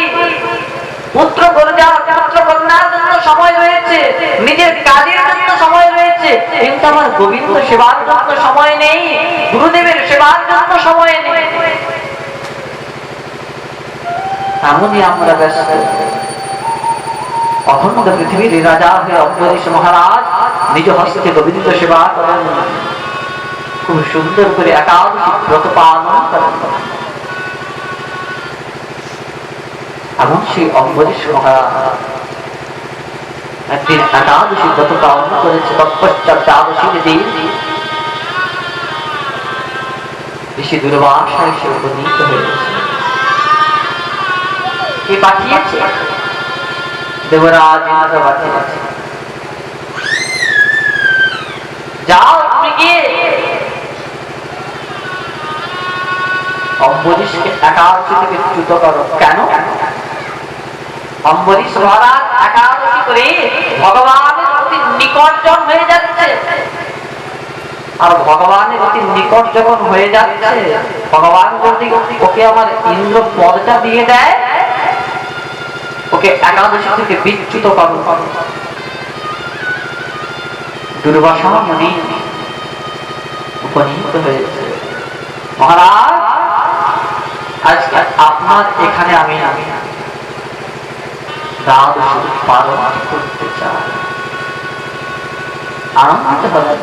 পুত্র কন্যার জন্য সময় রয়েছে, নিজের কাজের জন্য সময় রয়েছে, কিন্তু আমার গোবিন্দ সেবার জন্য সময় নেই, গুরুদেবের সেবার জন্য সময় নেই। এমনই আমরা ব্যস্ত। অখণ্ড পৃথিবীর রাজা হয়ে অম্বরীশ মহারাজ নিজ হস্তে গোবিন্দ সেবা করেন, খুব সুন্দর করে একাদশী ব্রত পালন করেন। এমন সেই অম্বরীশ মহারাজ একদিন একাদশী ব্রত পালন করেছে। তৎপশ্চাৎ দ্বাদশীর দিন ঋষি দুর্বাসা এসে উপনীত হয়েছে। কে পাঠিয়েছে? দেবরাজ ইন্দ্র পাঠিয়েছে। যাও তুমি গিয়ে অম্বরীশকে একাদশী থেকে চ্যুত করো। কেন? অম্বরীশ মহারাজ একাদশী করে ভগবানের অতি নিকটজন হয়ে যাচ্ছে। আর ভগবানের অতি নিকট যখন হয়ে যাচ্ছে, ভগবান যদি ওকে আমার ইন্দ্র পদটা দিয়ে দেয়, ওকে একাদশী থেকে বিচ্যুত করো। দুর্বাসা মুনি উপনীত হয়েছে। মহারাজ আজকে আপনি আপনার এখানে আমি দাও পালন করতে চাই। আনন্দিত হবে,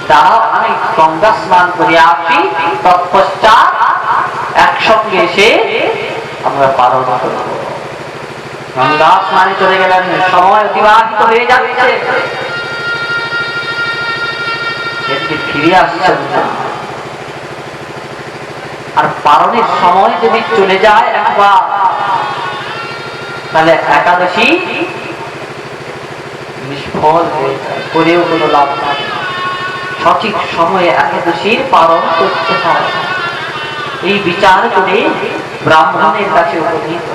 দাও আমি গঙ্গা স্নান করে আসি, তৎপশ্চাৎ একসঙ্গে এসে আমরা পালন করব। গঙ্গা স্নানে চলে গেলেন, সময় অতিবাহিত হয়ে যাচ্ছে, ফিরে আসছেন না। আর পালনের সময় যদি চলে যায় একবার, তাহলে একাদশী নিষ্ফল হয়ে যায়, করেও কোনো লাভ নাই। সঠিক সময়ে একাদশীর পালন করতে হয়, এই বিচার করে ব্রাহ্মণের কাছে উপনীত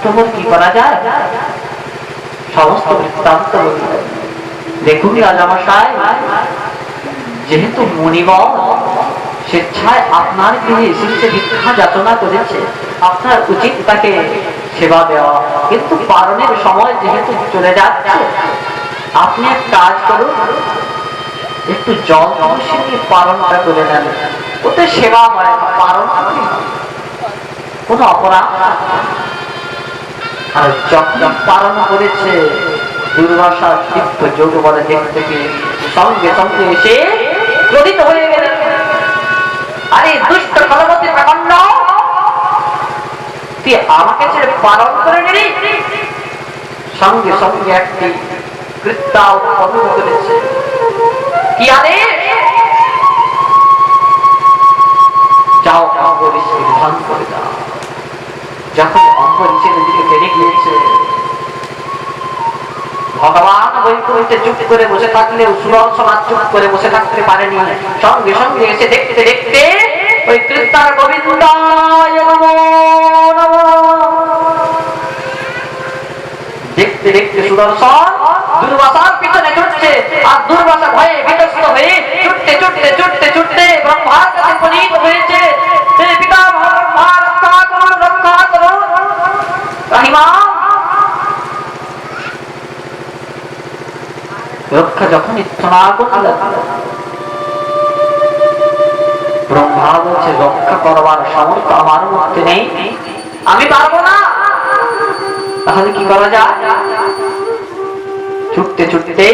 তখন কি করা যায় সমস্ত বৃত্তান্ত বললেন। দেখুন রাজামশাই, যেহেতু মণিবর স্বেচ্ছায় আপনার গৃহে এসেছে, ভিক্ষা যাচনা করেছে, আপনার উচিত তাকে সেবা দেওয়া। কিন্তু পালনের সময় যেহেতু চলে যাচ্ছে, আপনি এক কাজ করুন, একটু জল নিয়ে পালনটা করে নেন, ওতে সেবা হয়, পালন কোন অপরাধ। আর যখন পালন করেছে, দুর্বাসা তীর্থ যোগ বলে দেখতে পেয়ে সঙ্গে সঙ্গে এসে ক্রোধিত হয়ে গেলেন। আরে দুষ্ট ফলবতী প্রকাণ্ড, তুই আমাকে ছেড়ে পালন করে নিলি। সঙ্গে সঙ্গে একটি কৃত্যা উৎপন্ন করেছে। কি আদেশ? যাও অম্বরীশকে নিধন করে দাও। যখন অম্বরীশের দিকে টেনে গিয়েছে, ভগবান বৈকুণ্ঠে চুপ করে বসে থাকলেও সুদর্শন চুপ করে বসে থাকতে পারেনি। সঙ্গে সঙ্গে এসে দেখতে দেখতে ওই কৃত্যার গোবিন্দায় দেখতে দেখতে সুদর্শন দুর্বাসার পিছনে ছুটছে, আর দুর্বাসা ভয়ে বিতস্ত হয়ে ছুটতে ছুটতে ছুটতে ছুটতে ব্রহ্মার কাছে উপনীত হয়েছে। হে পিতামহ ব্রহ্মা, রক্ষা করুন, রক্ষা করুন। রাহিমা রক্ষা যখন ইচ্ছা করলেন, ব্রহ্মা বলছে রক্ষা করবার সামর্থ্য আমার মধ্যে নেই, আমি পারবো না। তাহলে কি করা যায়? ছুটতে ছুটতে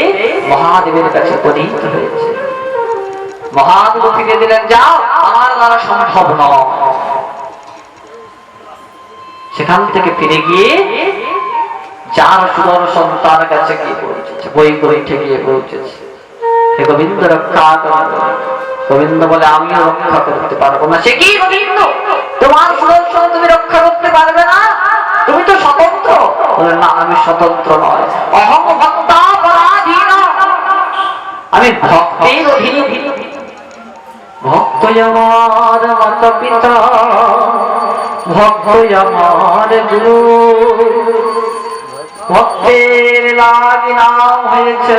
মহাদেবের কাছে উপনীত হয়েছে। মহাদেব ফিরে দিলেন, যাও, আমার দ্বারা সম্ভব নয়। সেখান থেকে ফিরে গিয়ে যার সুদর্শন তার কাছে গিয়ে পৌঁছেছে, বৈকুণ্ঠে গিয়ে পৌঁছেছে। হে গোবিন্দ রক্ষা করো। গোবিন্দ বলে, আমিও রক্ষা করতে পারবো না। সে কি গোবিন্দ, তোমার সুদর্শন তুমি রক্ষা করতে পারবে না? তুমি তো স্বতন্ত্র। বলে, না, আমি স্বতন্ত্র নয়, অহং ভক্তা পরাধীন, আমি ভক্তের অধীন। ভক্ত আমার মাতা পিতা, ভক্ত আমার গুরু, ভক্তের লাগি নাম হয়েছে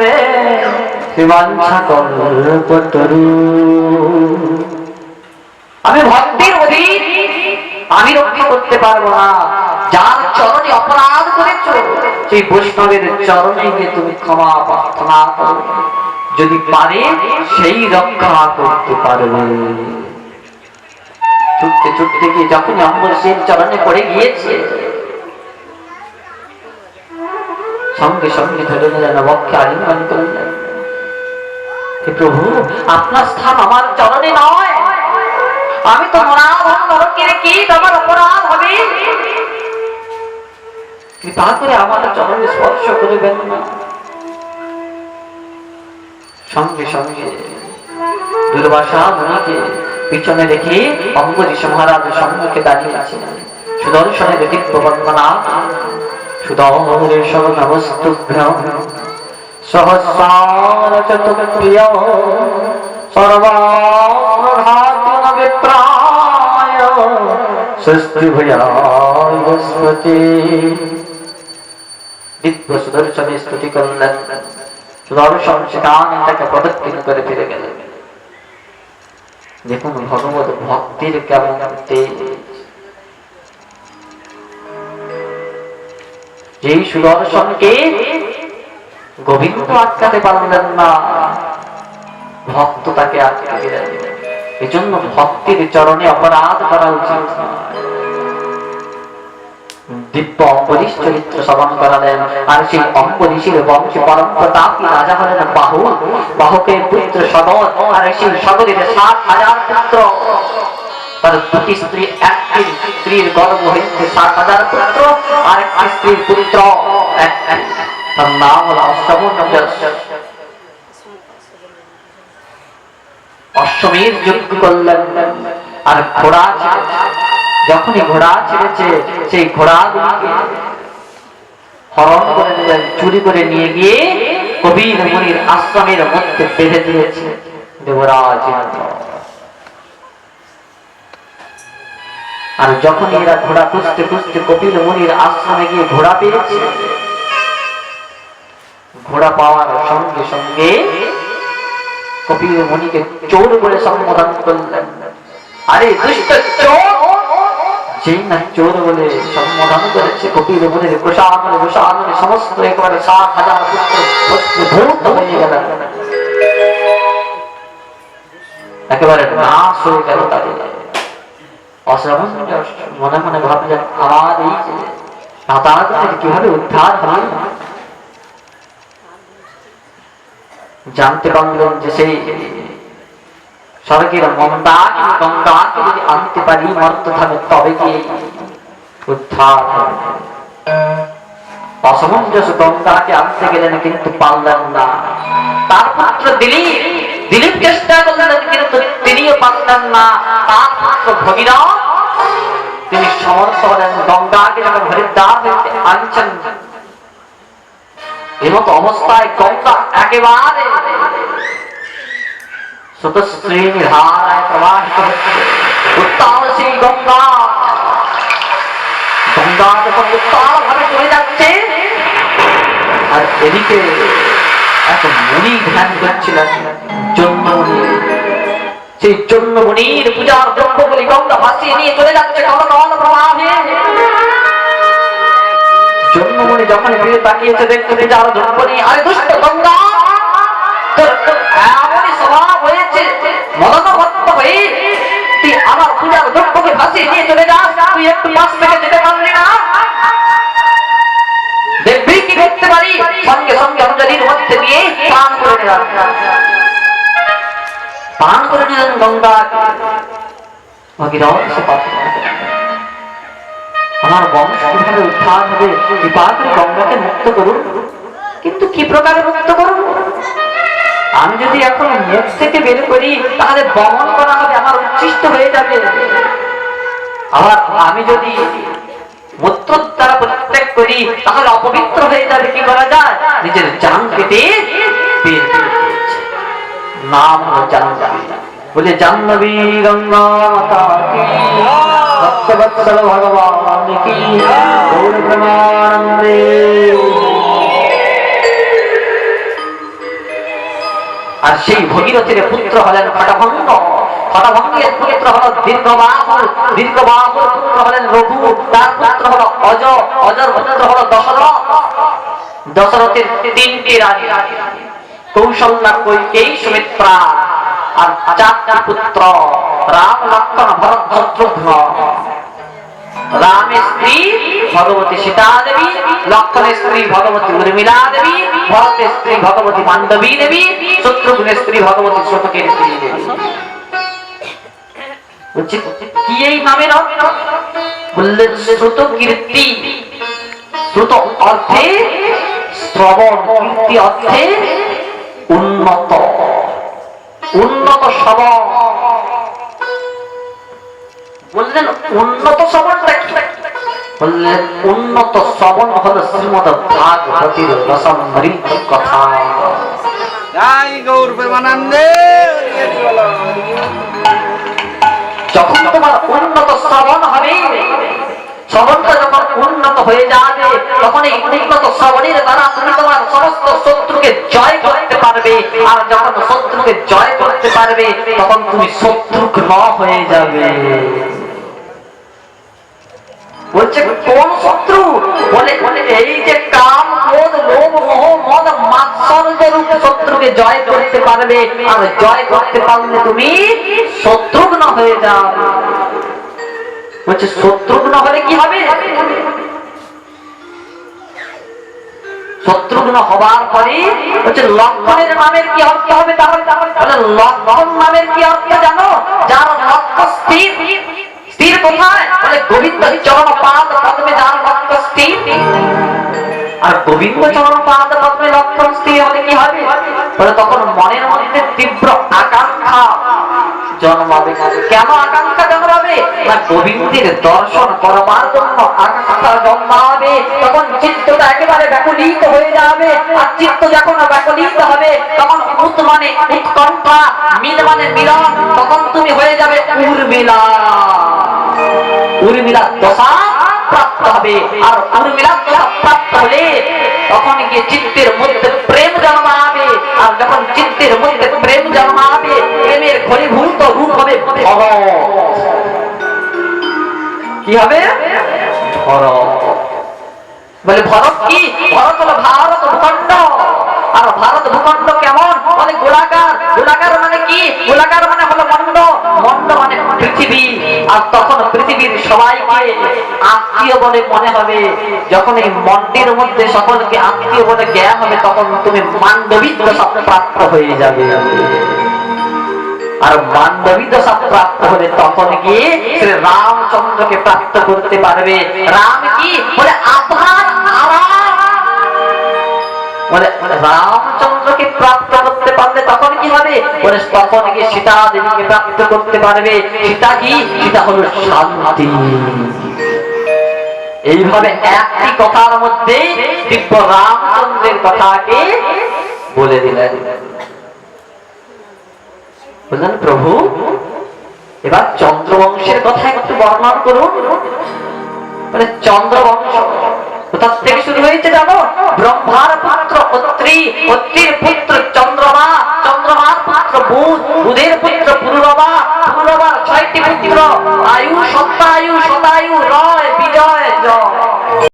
বাঞ্ছা কল্পতরু। আমি ভক্তির অধীন, আমি রক্ষা করতে পারবো না। যার চরণে অপরাধ করেছ, সেই বৈষ্ণবের চরণে গিয়ে তুমি ক্ষমা প্রার্থনা করো, যদি পারে সেই রক্ষা করতে পারবে। ছুটতে ছুটতে গিয়ে যখন অম্বরীশের চরণে পড়ে গিয়েছে, সঙ্গে সঙ্গে ধরে নিলেন, বক্ষে আলিঙ্গন করলেন। হে প্রভু, আপনার স্থান আমার চরণে নয়, আমি তো নরকের কীট, আমার অপরাধ হবে, কৃপা করে আমার চরণে স্পর্শ করবেন না। সঙ্গে সঙ্গে দুর্বাসা মুনিকে পিছনে রেখে অম্বরীশ মহারাজ সম্মুখে দাঁড়িয়ে আছেন। সুদর্শনে ব্যতীত বন্দনা, সুদর্শন নমস্তুভ্যং সহস্রারচত প্রিয় সর্বাস্ত্রঘাতিন বিপ্রায় স্বস্তি ভূয়ায় বৃহস্পতি। দিব্য সুদর্শনে স্তুতি করলেন। সুদর্শন সেখান থেকে প্রদক্ষিণ করে ফিরে গেলেন। দেখুন ভগবত ভক্তির কেমন তেজ। যেই সুদর্শনকে গোবিন্দ আটকাতে পারলেন না, ভক্ত তাকে আটকে দিলেন। এজন্য ভক্তির চরণে অপরাধ করা উচিত। দিব্য অম্বরীশ চরিত্র শ্রবণ করালেন। আর সেই অম্বরীশের বংশে পরম প্রতাপী রাজা হলেন বাহু। বাহুকে পুত্র সদর, আর সেই সদরের 7,000 পুত্র। তার দুটি স্ত্রী, একটি স্ত্রীর গর্ভ হইতে 7,000 পুত্র, আর একটি স্ত্রীর পুত্র, তার নাম হল অশ্বমেধ যজ্ঞ করলেন। আর ঘোড়া যখনই ঘোড়া ছেড়েছে, সেই ঘোড়াগুলিকে হরণ করে নিলেন, চুরি করে নিয়ে গিয়ে কবির মুনির আশ্রমের মধ্যে বেঁধে দিয়েছে দেবরাজ। আর যখন এরা ঘোড়া খুঁজতে খুঁজতে কপিল মুনির আশ্রমে গিয়ে ঘোড়া পেয়েছে, ঘোড়া পাওয়ার সঙ্গে সঙ্গে কপিল মুনিকে চোর বলে সম্বোধন করলেন। আরে দুষ্ট চোর! যেই না চোর বলে সম্বোধন করেছে, কপিল মুনির প্রসাদনে সমস্ত একেবারে 7,000 পুত্র ভূত হয়ে গেল, একেবারে নাশ হয়ে গেল তাদের। অসামঞ্জস্য মনে মনে ভাবলেন, আমার এই দাদাদের কিভাবে উদ্ধার হবে। জানতে পারলেন যে সেই স্বর্গের গঙ্গাকে যদি আনতে পারি মর্ত থাকবে, তবে কি উদ্ধার হবে। অসামঞ্জস্য গঙ্গাকে আনতে গেলেন, কিন্তু পারলেন না। তার পুত্র দিলীপ চেষ্টা করলেন, কিন্তু তিনিও পারলেন না। তার পুত্র ভগীরথ তিনি সমর্থ হলেন। গঙ্গাকে যখন হরিদ্বার হইতে আনছেন, এমত অবস্থায় গঙ্গা একেবারে স্রোতস্বিনী ধারায় প্রবাহিত হচ্ছে। উত্তাল সেই গঙ্গা যখন উত্তাল ভাবে চলে যাচ্ছে, আর এদিকে এক মুনি ধ্যান করছিলেন, জন্মমুনি। সেই জন্মমুনির পূজার দ্রব্যগুলি গঙ্গা ভাসিয়ে নিয়ে চলে যাচ্ছে কলকল প্রবাহে। জন্মমুনি যখন ফিরে তাকিয়েছে, দেখতে পূজার দ্রব্য নেই। আরে দুষ্ট গঙ্গা, তোর এমনই স্বভাব হয়েছে, মদনমত্ত হয়ে তুই আমার পূজার দ্রব্যকে ভাসিয়ে নিয়ে চলে যাস, তুই একটু পাশ থেকে যেতে পারলি না? দেখবি কি করতে পারি। সঙ্গে সঙ্গে অঞ্জলির মধ্যে দিয়ে পান করে নিলাম, পান করে নিলেন গঙ্গা। ভগীরথ সে পাত্র, আমার বংশ কিভাবে উদ্ধার হবে, কৃপা করে গঙ্গাকে মুক্ত করুন। কিন্তু কি প্রকারে মুক্ত করুন? আমি যদি এখন মুখ থেকে বের করি, তাহলে বমন করা হবে, আমার উচ্ছিষ্ট হয়ে যাবে। আবার আমি যদি মূত্র দ্বারা পরিত্যাগ করি, তাহলে অপবিত্র হয়ে যাবে। কি করা যায়? নিজের জান কেটে বের করে দিয়েছে। নাম হলো জাহ্নবী। বলে জাহ্নবী গঙ্গা মাতা কি, ভক্তবৎসল ভগবান কি, গৌর প্রেমানন্দে। আর সেই ভগীরথের পুত্র হলেন খটভঙ্গ। খটভঙ্গের পুত্র হল দীর্ঘবাহু। দীর্ঘবাহুর পুত্র হলেন রঘু। তার পুত্র হল অজ। অজর পুত্র হল দশরথ। দশরথের 3টি রানী, কৌশল্যা, কৈকেয়ী, সুমিত্রা। আর 4টি পুত্র, রাম, লক্ষ্মণ, ভরত, শত্রুঘ্ন। রামের স্ত্রী ভগবতী সীতা দেবী, লক্ষ্মণের স্ত্রী ভগবতী উর্মিলা দেবী, ভরতের স্ত্রী ভগবতী মান্ডবী দেবী, শত্রুঘ্নের স্ত্রী ভগবতী শতকের স্ত্রী দেবী। কি এই নামের অর্থ? বললেন শ্রুত কীর্তি। শ্রুত অর্থে শ্রবণ, কীর্তি অর্থে উন্নত, উন্নত শ্রবণ। বললেন উন্নত শ্রবণটা কি? বললেন উন্নত শ্রবণ হলো শ্রীমদ ভাগবতীর রসমৃদ্ধ কথা। জয় গৌর প্রেমানন্দে। যখন তোমার উন্নত শ্রবণ হবে, শ্রবণটা যখন উন্নত হয়ে যাবে, তখন এই উন্নত শ্রবণের দ্বারা তুমি তোমার সমস্ত শত্রুকে জয় করতে পারবে। আর যখন শত্রুকে জয় করতে পারবে, তখন তুমি শত্রুঘ্ন হয়ে যাবে। বলছে কোন শত্রু? বলে এই যে কাম, ক্রোধ, লোভ মোহ মদ মাৎসর্য রূপ শত্রুকে জয় করতে পারবে, আর জয় করতে পারলে তুমি শত্রুঘ্ন হয়ে যাও। বলছে শত্রুঘ্ন হলে কি হবে? শত্রুঘ্ন হবার পরে হচ্ছে লক্ষণের নামের কি অর্থ হবে? তাহলে লক্ষণ নামের কি অর্থ জানো? যার লক্ষ্য স্থির। স্থির কোথায়? বলে গোবিন্দ চরণ পাদ পদ্মে যার লক্ষ্য স্থির। আর গোবিন্দ চরণ পাদ পদ্মে লক্ষ্য স্থির হলে কি হবে? বলে তখন মনের মধ্যে তীব্র আকাঙ্ক্ষা জন্মাবে। কেন আকাঙ্ক্ষা জন্মাবে? না গোবিন্দের দর্শন করবার জন্য আকাঙ্ক্ষা জন্মাবে। তখন চিত্তটা একেবারে ব্যাকুলিত হয়ে যাবে। আর চিত্ত যখন ব্যাকুলিত হবে তখন উত মানে উৎকণ্ঠা, মিল মানে মিলন, তখন তুমি হয়ে যাবে উর্মিলা। উর্মিলা দশা প্রাপ্ত হবে। আর উর্মিলা দশা প্রাপ্ত হলে তখন গিয়ে চিত্তের মধ্যে প্রেম জন্মাবে। আর যখন চিত্তের মধ্যে প্রেম জন্মাবে প্রেমের ঘনীভূত রূপ হবে ভরত। কি হবে? ভরত। বলে ভরত কি? ভরত হলো ভারত ভূখণ্ড। আর ভারত ভূখণ্ড কেমন? বলে গোলাকার। গোলাকার মানে কি? গোলাকার মানে হলো মন্ড। মন্ড মানে পৃথিবী। আর তখন পৃথিবীর সবাইকে আত্মীয় বলে মনে হবে। যখন এই মন্ডের মধ্যে সকলকে আত্মীয় বলে জ্ঞান হবে তখন তুমি মান্ডবী দশা প্রাপ্ত হয়ে যাবে। আর মান্ডবী দশা প্রাপ্ত হলে তখন গিয়ে শ্রী রামচন্দ্রকে প্রাপ্ত করতে পারবে। রাম কি? বলে আপনার বলে রামচন্দ্রকে প্রাপ্ত করতে পারলে তখন কি হবে? বলে তখন গিয়ে সীতা দেবীকে প্রাপ্ত করতে পারবে। সীতা কি? সীতা হলো শান্তি। এইভাবে একটি কথার মধ্যে দিব্য রামচন্দ্রের কথাকে বলে দিলেন। বুঝলেন প্রভু? এবার চন্দ্রবংশের কথা একটু বর্ণনা করুন। মানে চন্দ্রবংশ কোথা থেকে শুরু হয়েছে জানো? ব্রহ্মার পুত্র অত্রি, অত্রির পুত্র চন্দ্রমা, চন্দ্রমার পুত্র বুধ, বুধের পুত্র পুরুরবা, পুরুরবার 6টি পুত্র আয়ু, শতায়ু, শতায়ু, রয়, বিজয়, জয়।